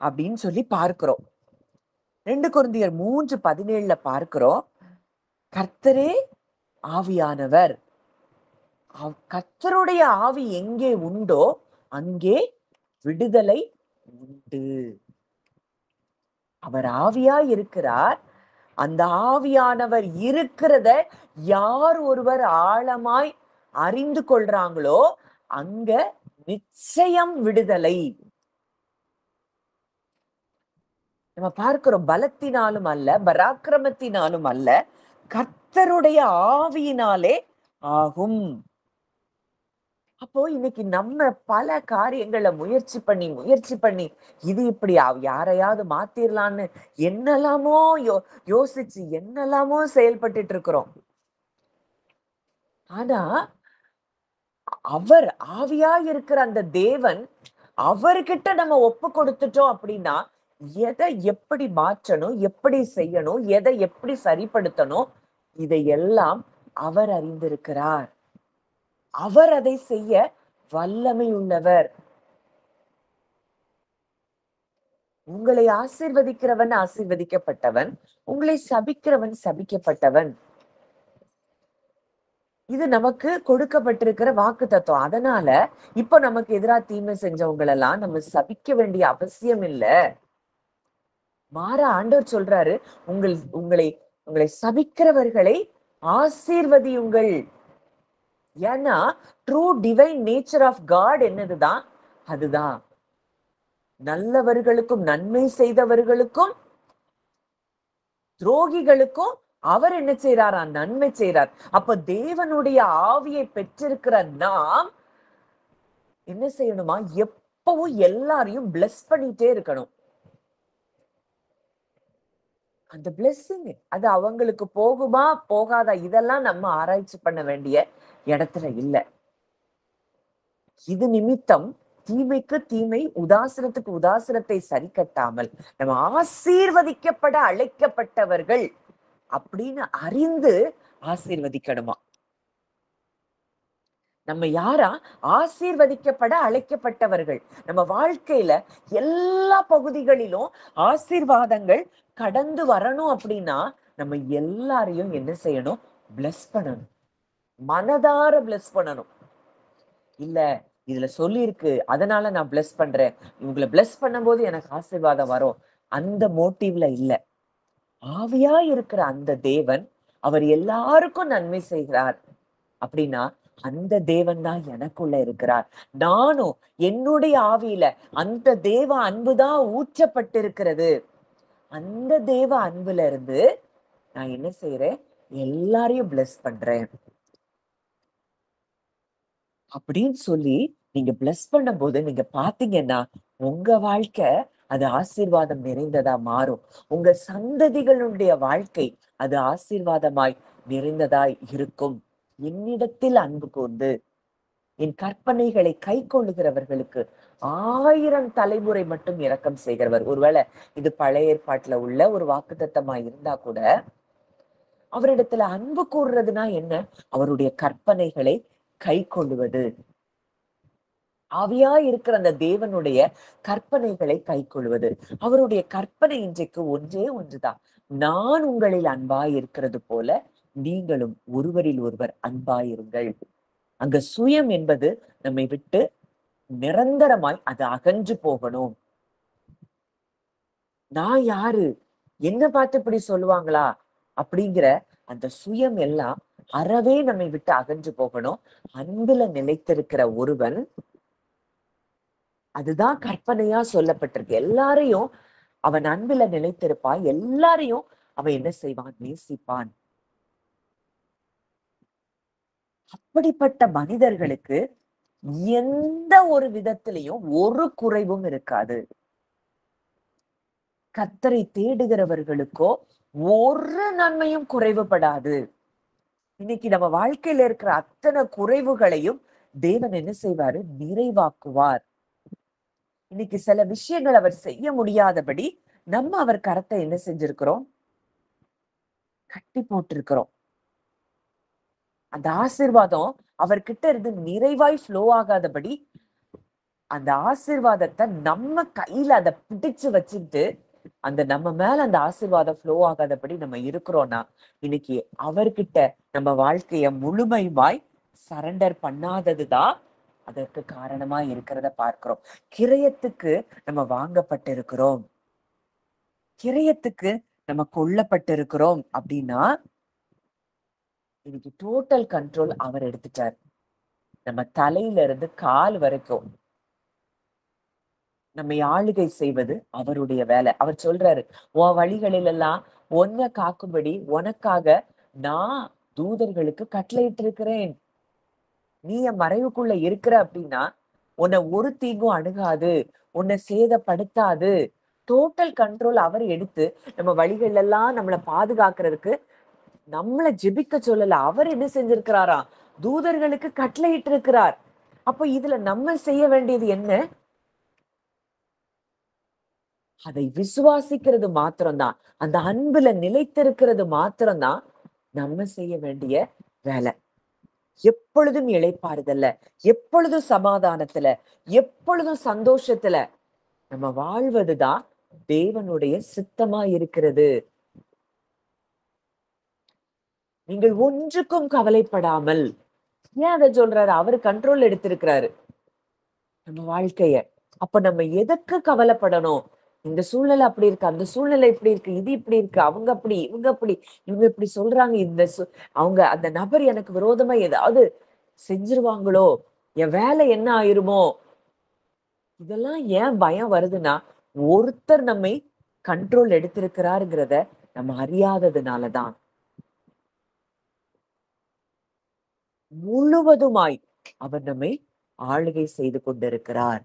அப்படின்னு சொல்லி பார்க்கிறோம். 2 கொரிந்தியர் 3:17 பார்க்கிறோம், கர்த்தரே ஆவியானவர். கர்த்தருடைய ஆவி எங்கே உண்டோ அங்கே விடுதலை உண்டு. அவர் ஆவியா இருக்கிறார். அந்த ஆவியானவர் இருக்கிறத யார் ஒருவர் ஆழமாய் அறிந்து கொள்றாங்களோ அங்க நிச்சயம் விடுதலை. நம்ம பார்க்கிறோம், பலத்தினாலும் அல்ல, பராக்கிரமத்தினாலும் அல்ல, கர்த்தருடைய ஆவியினாலே ஆகும். அப்போ இன்னைக்கு நம்ம பல காரியங்களை முயற்சி பண்ணி இது இப்படி யாரையாவது மாத்திரலான்னு என்னெல்லாமோ யோசிச்சு என்னெல்லாமோ செயல்பட்டு இருக்கிறோம். ஆனா அவர் ஆவியா இருக்கிற அந்த தேவன், அவர்கிட்ட நம்ம ஒப்பு கொடுத்துட்டோம் அப்படின்னா எதை எப்படி மாற்றணும், எப்படி செய்யணும், எதை எப்படி சரிப்படுத்தணும், இதையெல்லாம் அவர் அறிந்திருக்கிறார். அவர் அதை செய்ய வல்லமை உள்ளவர். உங்களை ஆசீர்வதிக்கிறவன் ஆசீர்வதிக்கப்பட்டவன், உங்களை சபிக்கிறவன் சபிக்கப்பட்டவன். இது நமக்கு கொடுக்கப்பட்டிருக்கிற வாக்கு தத்துவம். அதனால இப்ப நமக்கு எதிராக தீமை செஞ்சவங்களெல்லாம் நம்ம சபிக்க வேண்டிய அவசியம் இல்ல. மாற ஆண்டவர் சொல்றாரு, உங்களை உங்களை சபிக்கிறவர்களை ஆசீர்வதியுங்கள். ஏன்னா true divine nature of God என்னதுதான்? அதுதான் நல்லவர்களுக்கும் நன்மை செய்தவர்களுக்கும் துரோகிகளுக்கும் அவர் என்ன செய்யறாரா? நன்மை செய்யறார். அப்ப தேவனுடைய ஆவியை பெற்றிருக்கிற நாம் என்ன செய்யணுமா? எப்பவும் எல்லாரையும் பிளஸ் பண்ணிட்டே இருக்கணும். அந்த பிளெஸிங் அது அவங்களுக்கு போகுமா போகாதா இதெல்லாம் நம்ம ஆராய்ச்சி பண்ண வேண்டிய இடத்துல இல்ல. இது நிமித்தம் தீமைக்கு தீமை, உதாசனத்துக்கு உதாசனத்தை சரி கட்டாமல் நம்ம ஆசீர்வதிக்கப்பட அழைக்கப்பட்டவர்கள் அப்படின்னு அறிந்து ஆசீர்வதிக்கணுமா. நம்ம யாரா? ஆசீர்வதிக்கப்பட அழைக்கப்பட்டவர்கள். நம்ம வாழ்க்கையில எல்லா பகுதிகளிலும் ஆசீர்வாதங்கள் கடந்து வரணும் அப்படின்னா நம்ம எல்லாரையும் என்ன செய்யணும்? பிளஸ் பண்ணணும். மனதார பிளஸ் பண்ணணும். இல்ல இதுல சொல்லி இருக்கு அதனால நான் பிளஸ் பண்றேன், இவங்களை பிளஸ் பண்ணும் போது எனக்கு ஆசீர்வாதம் வரும், அந்த மோட்டிவ்ல இல்ல. ஆவியா இருக்கிற அந்த தேவன் அவர் எல்லாருக்கும் நன்மை செய்கிறார் அப்படின்னா அந்த தேவன் தான் எனக்குள்ள இருக்கிறார். நானும் என்னுடைய ஆவியில அந்த தேவ அன்புதான் ஊற்றப்பட்டிருக்கிறது. அந்த தேவ அன்புல இருந்து நான் என்ன செய்யறேன்? எல்லாரையும் பிளஸ் பண்றேன் அப்படின்னு சொல்லி நீங்க பிளஸ் பண்ணும் போது நீங்க பாத்தீங்கன்னா உங்க வாழ்க்கை அது ஆசீர்வாதம் நிறைந்ததா மாறும். உங்க சந்ததிகளுடைய வாழ்க்கை அது ஆசீர்வாதமாய் நிறைந்ததாய் இருக்கும். என்னிடத்தில் அன்பு கூர்ந்து என் கற்பனைகளை கை கொள்ளுகிறவர்களுக்கு 1000 தலைமுறை மட்டும் இரக்கம் செய்கிறவர். ஒருவேளை இது பழைய ஏற்பாட்டுல உள்ள ஒரு வாக்குத்தத்தமாய் இருந்தா கூட அவரிடத்துல அன்பு கூறுறதுனா என்ன? அவருடைய கற்பனைகளை கை கொள்ளுவது. ஆவியா இருக்கிற அந்த தேவனுடைய கற்பனைகளை கை கொள்வது. அவருடைய கற்பனை இன்றைக்கு ஒன்றே ஒன்றுதான். நான் உங்களில் அன்பாய் இருக்கிறது போல நீங்களும் ஒருவரில் ஒருவர் அன்பாயிருங்கள். அங்க சுயம் என்பது நம்மை விட்டு நிரந்தரமாய் அது அகன்று போகணும். நான் யாரு, என்ன பார்த்து இப்படி சொல்லுவாங்களா அப்படிங்கிற அந்த சுயம் எல்லாம் அறவே நம்மை விட்டு அகன்று போகணும். அன்புல நிலைத்திருக்கிற ஒருவன், அதுதான் கற்பனையா சொல்லப்பட்டிருக்கு. எல்லாரையும் அவன் அன்புல நிலைத்திருப்பான், எல்லாரையும் அவன் என்ன செய்வான்? நேசிப்பான். அப்படிப்பட்ட மனிதர்களுக்கு எந்த ஒரு விதத்திலையும் ஒரு குறைவும் இருக்காது. கர்த்தரை தேடுகிறவர்களுக்கோ ஒரு நன்மையும் குறைவுபடாது. இன்னைக்கு நம்ம வாழ்க்கையில இருக்கிற அத்தனை குறைவுகளையும் தேவன் என்ன செய்வாரு? நிறைவாக்குவார். இன்னைக்கு சில விஷயங்கள் அவர் செய்ய முடியாதபடி நம்ம அவர் கரத்தை என்ன செஞ்சிருக்கிறோம்? கட்டி போட்டிருக்கிறோம். அந்த ஆசீர்வாதம் அவர்கிட்ட இருந்து நிறைவாய் ஃப்ளோ ஆகாதபடி அந்த ஆசீர்வாதத்தை நம்ம கையில அதை பிடிச்சு வச்சுக்கிட்டு அந்த நம்ம மேல அந்த ஆசீர்வாதம் ஃப்ளோ ஆகாதபடி நம்ம இருக்கிறோம்னா இன்னைக்கு அவர்கிட்ட நம்ம வாழ்க்கைய முழுமையாய் சரண்டர் பண்ணாததுதான் அதற்கு காரணமா இருக்கிறத பார்க்கிறோம். கிரயத்துக்கு நம்ம வாங்கப்பட்டிருக்கிறோம், கிரயத்துக்கு நம்ம கொல்லப்பட்டிருக்கிறோம் அப்படின்னா இன்னைக்கு டோட்டல் கண்ட்ரோல் அவர் எடுத்துட்டார். நம்ம தலையில இருந்து கால் வரைக்கும் நம்மை ஆளுகை செய்வது அவருடைய வேலை. அவர் சொல்றாரு, உன் வழிகளில் எல்லாம் ஒன்ன காக்கும்படி உனக்காக நான் தூதர்களுக்கு கட்டளையிட்டு இருக்கிறேன். நீ என் மறைவுக்குள்ள இருக்கிற அப்படின்னா உன்னை ஒரு தீங்கும் அணுகாது, உன்னை சேதப்படுத்தாது. டோட்டல் கண்ட்ரோல் அவர் எடுத்து நம்ம வழிகள் எல்லாம் நம்மளை பாதுகாக்கிறதுக்கு நம்மளை ஜெபிக்க சொல்லல. அவர் என்ன செஞ்சிருக்கிறாரா? தூதர்களுக்கு கட்டளையிட்டு இருக்கிறார். அப்போ இதுல நம்ம செய்ய வேண்டியது என்ன? அதை விசுவாசிக்கிறது மாத்திரம்தான், அந்த அன்புல நிலைத்திருக்கிறது மாத்திரம்தான் நம்ம செய்ய வேண்டிய வேலை. எப்பொழுதும் இளைப்பாறுதல்ல, எப்பொழுதும் சமாதானத்துல, எப்பொழுதும் சந்தோஷத்துல நம்ம வாழ்வதுதான் தேவனுடைய சித்தமா இருக்கிறது. நீங்கள் ஒன்றுக்கும் கவலைப்படாமல். ஏன் அதை சொல்றாரு? அவரு கண்ட்ரோல் எடுத்திருக்கிறாரு நம்ம வாழ்க்கைய. அப்ப நம்ம எதற்கு கவலைப்படணும்? இந்த சூழ்நிலை அப்படி இருக்கு, அந்த சூழ்நிலை இப்படி இருக்கு, இது இப்படி இருக்கு, அவங்க அப்படி, இவங்க அப்படி, இவங்க இப்படி சொல்றாங்க, அவங்க அந்த நபர் எனக்கு விரோதமா ஏதாவது செஞ்சிருவாங்களோ, என் வேலை என்ன ஆயிருமோ? இதெல்லாம் ஏன் பயம் வருதுன்னா, ஒருத்தர் நம்மை கண்ட்ரோல் எடுத்திருக்கிறாருங்கிறத நம்ம அறியாததுனாலதான். முழுவதுமாய் அவர் நம்மை ஆளுகை செய்து கொண்டிருக்கிறார்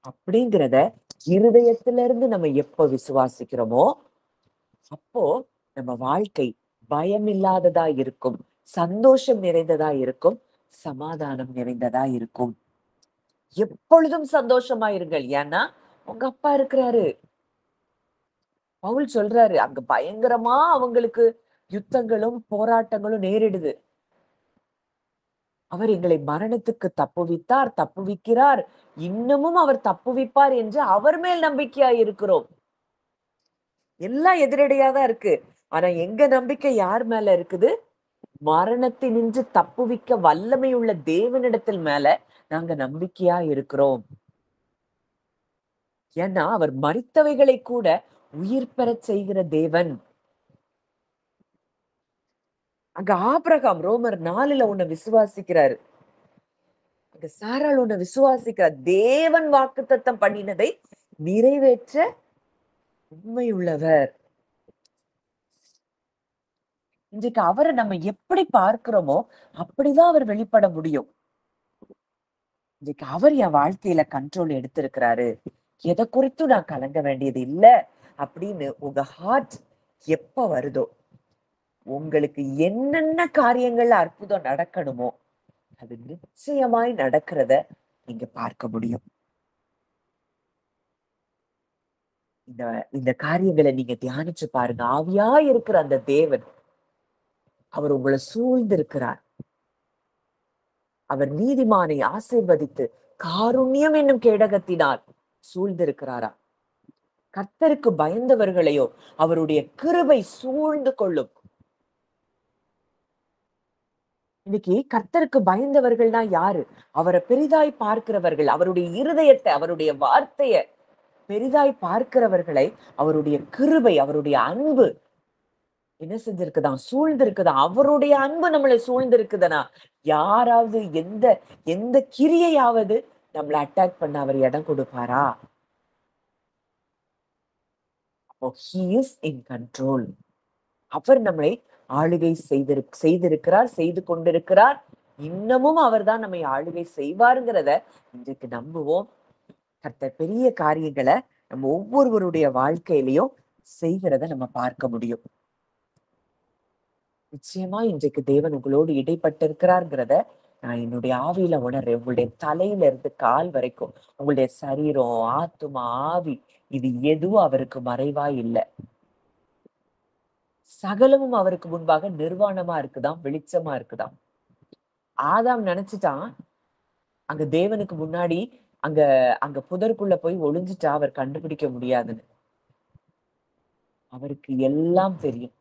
அப்படிங்கிறத இருதயத்திலிருந்து நம்ம எப்ப விசுவாசிக்கிறோமோ அப்போ நம்ம வாழ்க்கை பயம் இல்லாததா இருக்கும், சந்தோஷம் நிறைந்ததா இருக்கும், சமாதானம் நிறைந்ததா இருக்கும். எப்பொழுதும் சந்தோஷமா இருங்கள், ஏன்னா உங்க அப்பா இருக்கிறாரு. பவுல் சொல்றாரு, அங்க பயங்கரமா அவங்களுக்கு யுத்தங்களும் போராட்டங்களும் நேரிடுது. அவர் எங்களை மரணத்துக்கு தப்புவித்தார், தப்புவிக்கிறார், இன்னமும் அவர் தப்புவிப்பார் என்று அவர் மேல் நம்பிக்கையா இருக்கிறோம். எல்லாம் எதிரடையாதான் இருக்கு. ஆனா எங்க நம்பிக்கை யார் மேல இருக்குது? மரணத்தினின்று தப்புவிக்க வல்லமை உள்ள தேவனிடத்தில் மேல நாங்க நம்பிக்கையா இருக்கிறோம். ஏன்னா அவர் மரித்தவைகளை கூட உயிர் பெறச் செய்கிற தேவன். அங்க ஆபிரகாம் ரோமர் 4 உன்னை விசுவாசிக்கிறாரு. அங்க சாராள் உன்னை விசுவாசிக்கிறார். தேவன் வாக்குத்தத்தம் பண்ணினதை நிறைவேற்ற உண்மையுள்ளவர். இன்றைக்கு அவரை நம்ம எப்படி பார்க்கிறோமோ அப்படிதான் அவர் வெளிப்பட முடியும். இன்றைக்கு அவர் என் வாழ்க்கையில கண்ட்ரோல் எடுத்திருக்கிறாரு, எதை குறித்தும் நான் கலங்க வேண்டியது இல்ல அப்படின்னு உங்க ஹார்ட் எப்ப வருதோ, உங்களுக்கு என்னென்ன காரியங்கள்ல அற்புதம் நடக்கணுமோ அது நிச்சயமாய் நடக்கிறத நீங்க பார்க்க முடியும். இந்த காரியங்களை நீங்க தியானிச்சு பாருங்க. ஆவியா இருக்கிற அந்த தேவன் அவர் உங்களை சூழ்ந்து இருக்கிறார். அவர் நீதிமானை ஆசீர்வதித்து காருண்யம் என்னும் கேடகத்தினால் சூழ்ந்திருக்கிறாரா? கர்த்தருக்கு பயந்தவர்களையோ அவருடைய கிருபை சூழ்ந்து கொள்ளும். இன்னைக்கு கர்த்தருக்கு பயந்தவர்கள்னா யாரு? அவரை பெரிதாய் பார்க்கிறவர்கள், அவருடைய இருதயத்தை, அவருடைய வார்த்தைய பெரிதாய் பார்க்கிறவர்களை அவருடைய கிருபை, அவருடைய அன்பு என்ன செஞ்சிருக்குதான்? சூழ்ந்திருக்குதான். அவருடைய அன்பு நம்மளை சூழ்ந்திருக்குதுன்னா யாராவது எந்த கிரியையாவது நம்மளை அட்டாக் பண்ண அவர் இடம் கொடுப்பாரா? அப்போ he is in control. அவர் நம்மளை ஆளுகை செய்திருக்கிறார், செய்து கொண்டிருக்கிறார். இன்னமும் அவர் தான் நம்மை ஆளுகை செய்வாருங்கிறத இன்றைக்கு நம்புவோம். கர்த்தர் பெரிய காரியங்களை நம்ம ஒவ்வொருவருடைய வாழ்க்கையிலையும் செய்கிறத நம்ம பார்க்க முடியும். நிச்சயமா இன்றைக்கு தேவன் உங்களோடு இடைப்பட்டிருக்கிறார்ங்கிறத நான் என்னுடைய ஆவியில உணர்றேன். உங்களுடைய தலையில இருந்து கால் வரைக்கும் உங்களுடைய சரீரம், ஆத்துமா, ஆவி, இது எதுவும் அவருக்கு மறைவா இல்லை. சகலமும் அவருக்கு முன்பாக நிர்வாணமா இருக்குதாம், வெளிச்சமா இருக்குதாம். ஆதாம் நினைச்சுட்டான் அங்க தேவனுக்கு முன்னாடி அங்க புதருக்குள்ள போய் ஒளிஞ்சுட்டா அவர் கண்டுபிடிக்க முடியாதுன்னு. அவருக்கு எல்லாம் தெரியும்.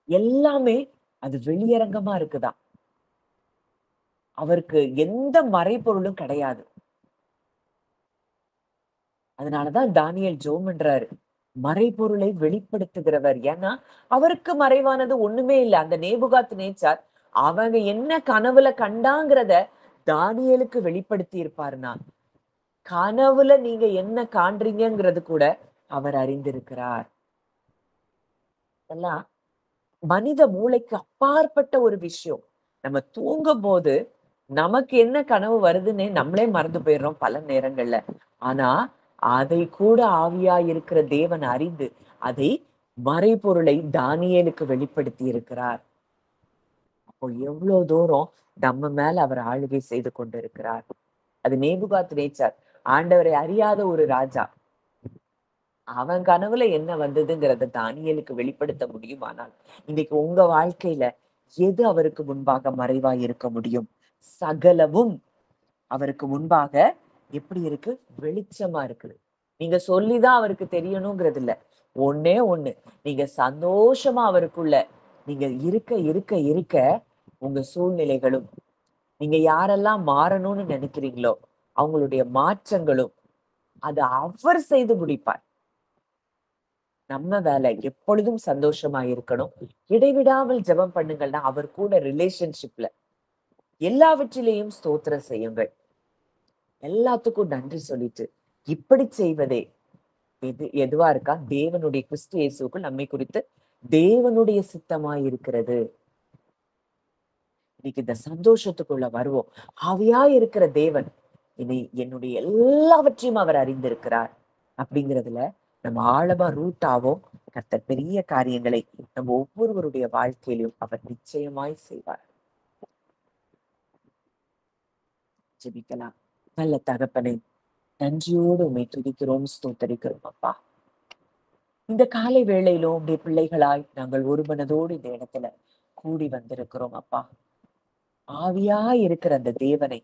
எல்லாமே அது வெளியரங்கமா இருக்குதாம். அவருக்கு எந்த மறைபொருளும் கிடையாது. அதனாலதான் தானியேல் ஜெபம் பண்றாரு, மறைபொருளை வெளிப்படுத்துகிறவர். ஏன்னா அவருக்கு மறைவானது ஒண்ணுமே இல்லை. அந்த நேபுகாத் நேச்சார் அவங்க என்ன கனவுல கண்டாங்கிறத தானியேலுக்கு வெளிப்படுத்தி இருப்பாருன்னா, கனவுல நீங்க என்ன காண்றீங்கிறது கூட அவர் அறிந்திருக்கிறார். எல்லாம் மனித மூளைக்கு அப்பாற்பட்ட ஒரு விஷயம். நம்ம தூங்கும் போது நமக்கு என்ன கனவு வருதுன்னே நம்மளே மறந்து போயிடுறோம் பல நேரங்கள்ல. ஆனா அதை கூட ஆவியா இருக்கிற தேவன் அறிந்து அதை மறைபொருளை தானியேலுக்கு வெளிப்படுத்தி இருக்கிறார். அப்போ எவ்வளவு தூரம் நம்ம மேல அவர் ஆளுகை செய்து கொண்டிருக்கிறார். அது நேபுகாத் நேச்சார், ஆண்டவரை அறியாத ஒரு ராஜா. அவன் கனவுல என்ன வந்ததுங்கிறத தானியேலுக்கு வெளிப்படுத்த முடியுமானால் இன்னைக்கு உங்க வாழ்க்கையில எது அவருக்கு முன்பாக மறைவா இருக்க முடியும்? சகலமும் அவருக்கு முன்பாக எப்படி இருக்கு? வெளிச்சமா இருக்குது. நீங்க சொல்லிதான் அவருக்கு தெரியணுங்கிறது இல்ல. ஒண்ணே ஒண்ணு, நீங்க சந்தோஷமா அவருக்குள்ள நீங்க இருக்க இருக்க இருக்க உங்க சூழ்நிலைகளும், நீங்க யாரெல்லாம் மாறணும்னு நினைக்கிறீங்களோ அவங்களுடைய மாற்றங்களும் அது அவர் செய்து முடிப்பார். நம்ம வேலை எப்பொழுதும் சந்தோஷமா இருக்கணும். இடைவிடாமல் ஜெபம் பண்ணுங்கள்னா அவர் கூட ரிலேஷன்ஷிப்ல எல்லாவற்றிலேயும் ஸ்தோத்திரம் செய்யுங்கள். எல்லாத்துக்கும் நன்றி சொல்லிட்டு இப்படி செய்வதே எதுவா இருக்கா? தேவனுடைய கிறிஸ்து இயேசுவுக்குள் நம்மை குறித்து தேவனுடைய சித்தமாய் இருக்கிறது. இன்னைக்கு இந்த சந்தோஷத்துக்குள்ள வருவோம். ஆவியா இருக்கிற தேவன் இனி என்னுடைய எல்லாவற்றையும் அவர் அறிந்திருக்கிறார் அப்படிங்கிறதுல நம்ம ஆழமா ரூட் ஆவோம். கர்த்தர் பெரிய காரியங்களை நம்ம ஒவ்வொருவருடைய வாழ்க்கையிலும் அவர் நிச்சயமாய் செய்வார். ஜெபிக்கலாம். நல்ல தகப்பனை, நன்றியோடு உம்மை துதிக்கிறோம், ஸ்தோத்தரிக்கிறோம் அப்பா. இந்த காலை வேளையிலும் உடைய பிள்ளைகளாய் நாங்கள் ஒரு மனதோடு இந்த இடத்துல கூடி வந்திருக்கிறோம் அப்பா. ஆவியா இருக்கிற அந்த தேவனை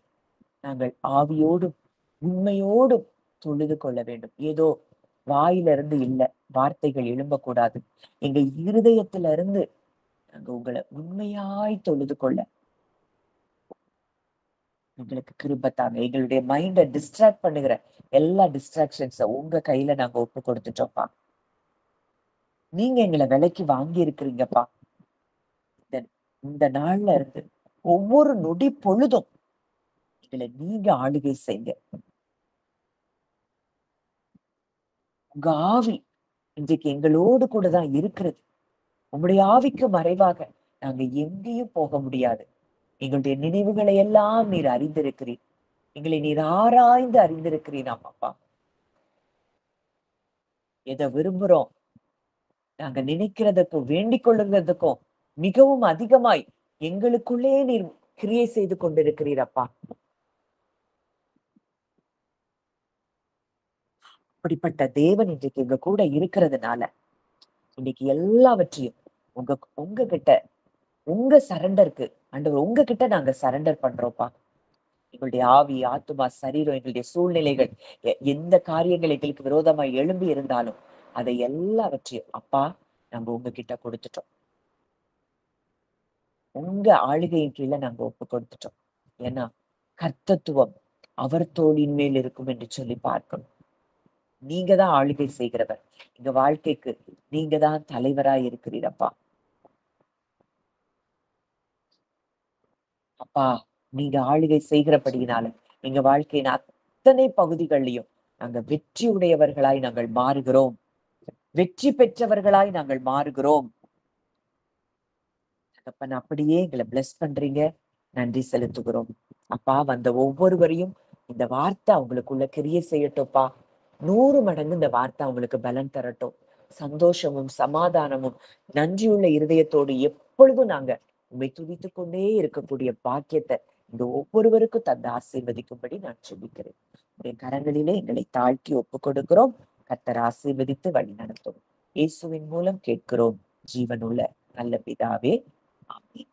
நாங்கள் ஆவியோடும் உண்மையோடும் தொழுது கொள்ள வேண்டும். ஏதோ வாயிலிருந்து இல்ல வார்த்தைகள் எழும்பக்கூடாது. எங்க இருதயத்துல இருந்து நாங்க உங்களை உண்மையாய் தொழுது கொள்ள எங்களுக்கு கிருபத்தாங்க. எங்களுடைய மைண்டை டிஸ்ட்ராக்ட் பண்ணுகிற எல்லா டிஸ்ட்ராக்ஷன்ஸ உங்க கையில நாங்க ஒப்பு கொடுத்துட்டோம்ப்பா. நீங்க எங்களை விலைக்கு வாங்கி இருக்கிறீங்கப்பா. இந்த நாள்ல இருந்து ஒவ்வொரு நொடி பொழுதும் எங்களை நீங்க ஆளுகை செய்யுங்க. உங்க ஆவி இன்றைக்கு எங்களோடு கூட தான் இருக்கிறது. உங்களுடைய ஆவிக்கு மறைவாக நாங்க எங்கேயும் போக முடியாது. எங்களுடைய நினைவுகளை எல்லாம் நீர் அறிந்திருக்கிறீர். எங்களை நீர் ஆராய்ந்து அறிந்திருக்கிறீர். அப்பா, எதை விரும்புறோம் நாங்க நினைக்கிறதுக்கும் வேண்டிக் கொள்ளுறதுக்கும் மிகவும் அதிகமாய் எங்களுக்குள்ளே நீர் கிரியை செய்து கொண்டிருக்கிறீர் அப்பா. அப்படிப்பட்ட தேவன் இன்றைக்கு எங்க கூட இருக்கிறதுனால இன்னைக்கு எல்லாவற்றையும் உங்ககிட்ட உங்க சரண்டருக்கு ஆண்டவர் உங்ககிட்ட நாங்க சரண்டர் பண்றோம்ப்பா. எங்களுடைய ஆவி, ஆத்துமா, சரீரம், எங்களுடைய சூழ்நிலைகள், எந்த காரியங்கள் எங்களுக்கு விரோதமாய் எழும்பி இருந்தாலும் அதை எல்லாவற்றையும் அப்பா நாங்க உங்ககிட்ட கொடுத்துட்டோம். உங்க ஆளுகையின் கீழே நாங்க ஒப்பு கொடுத்துட்டோம். ஏன்னா கர்த்தத்துவம் அவர் தோளின் மேல் இருக்கும் என்று சொல்லி பார்க்கணும். நீங்க தான் ஆளுகை செய்கிறவர். எங்க வாழ்க்கைக்கு நீங்க தான் தலைவராய் இருக்கிறீரப்பா. அப்பா, நீங்க ஆளுகை செய்கிறபடியினால எங்க வாழ்க்கையின் அத்தனை பகுதிகளிலையும் நாங்க வெற்றி உடையவர்களாய் நாங்கள் மாறுகிறோம். வெற்றி பெற்றவர்களாய் நாங்கள் மாறுகிறோம். தகப்பன், அப்படியே எங்களை பிளஸ் பண்றீங்க. நன்றி செலுத்துகிறோம் அப்பா. வந்த ஒவ்வொருவரையும் இந்த வார்த்தை அவங்களுக்குள்ள கிரியை செய்யட்டும்ப்பா. 100 மடங்கு இந்த வார்த்தை அவங்களுக்கு பலன் தரட்டும். சந்தோஷமும் சமாதானமும் நன்றியுள்ள இருதயத்தோடு எப்பொழுதும் நாங்க உண்மை துதித்துக் கொண்டே இருக்கக்கூடிய பாக்கியத்தை இந்த ஒவ்வொருவருக்கும் தந்து ஆசீர்வதிக்கும்படி நான் சொல்லிக்கிறேன். உடைய கரங்களிலே எங்களை தாழ்த்தி ஒப்பு கொடுக்கிறோம். கர்த்தர் ஆசீர்வதித்து வழி நடத்தும். இயேசுவின் மூலம் கேட்கிறோம் ஜீவனுள்ள நல்ல பிதாவே, ஆமென்.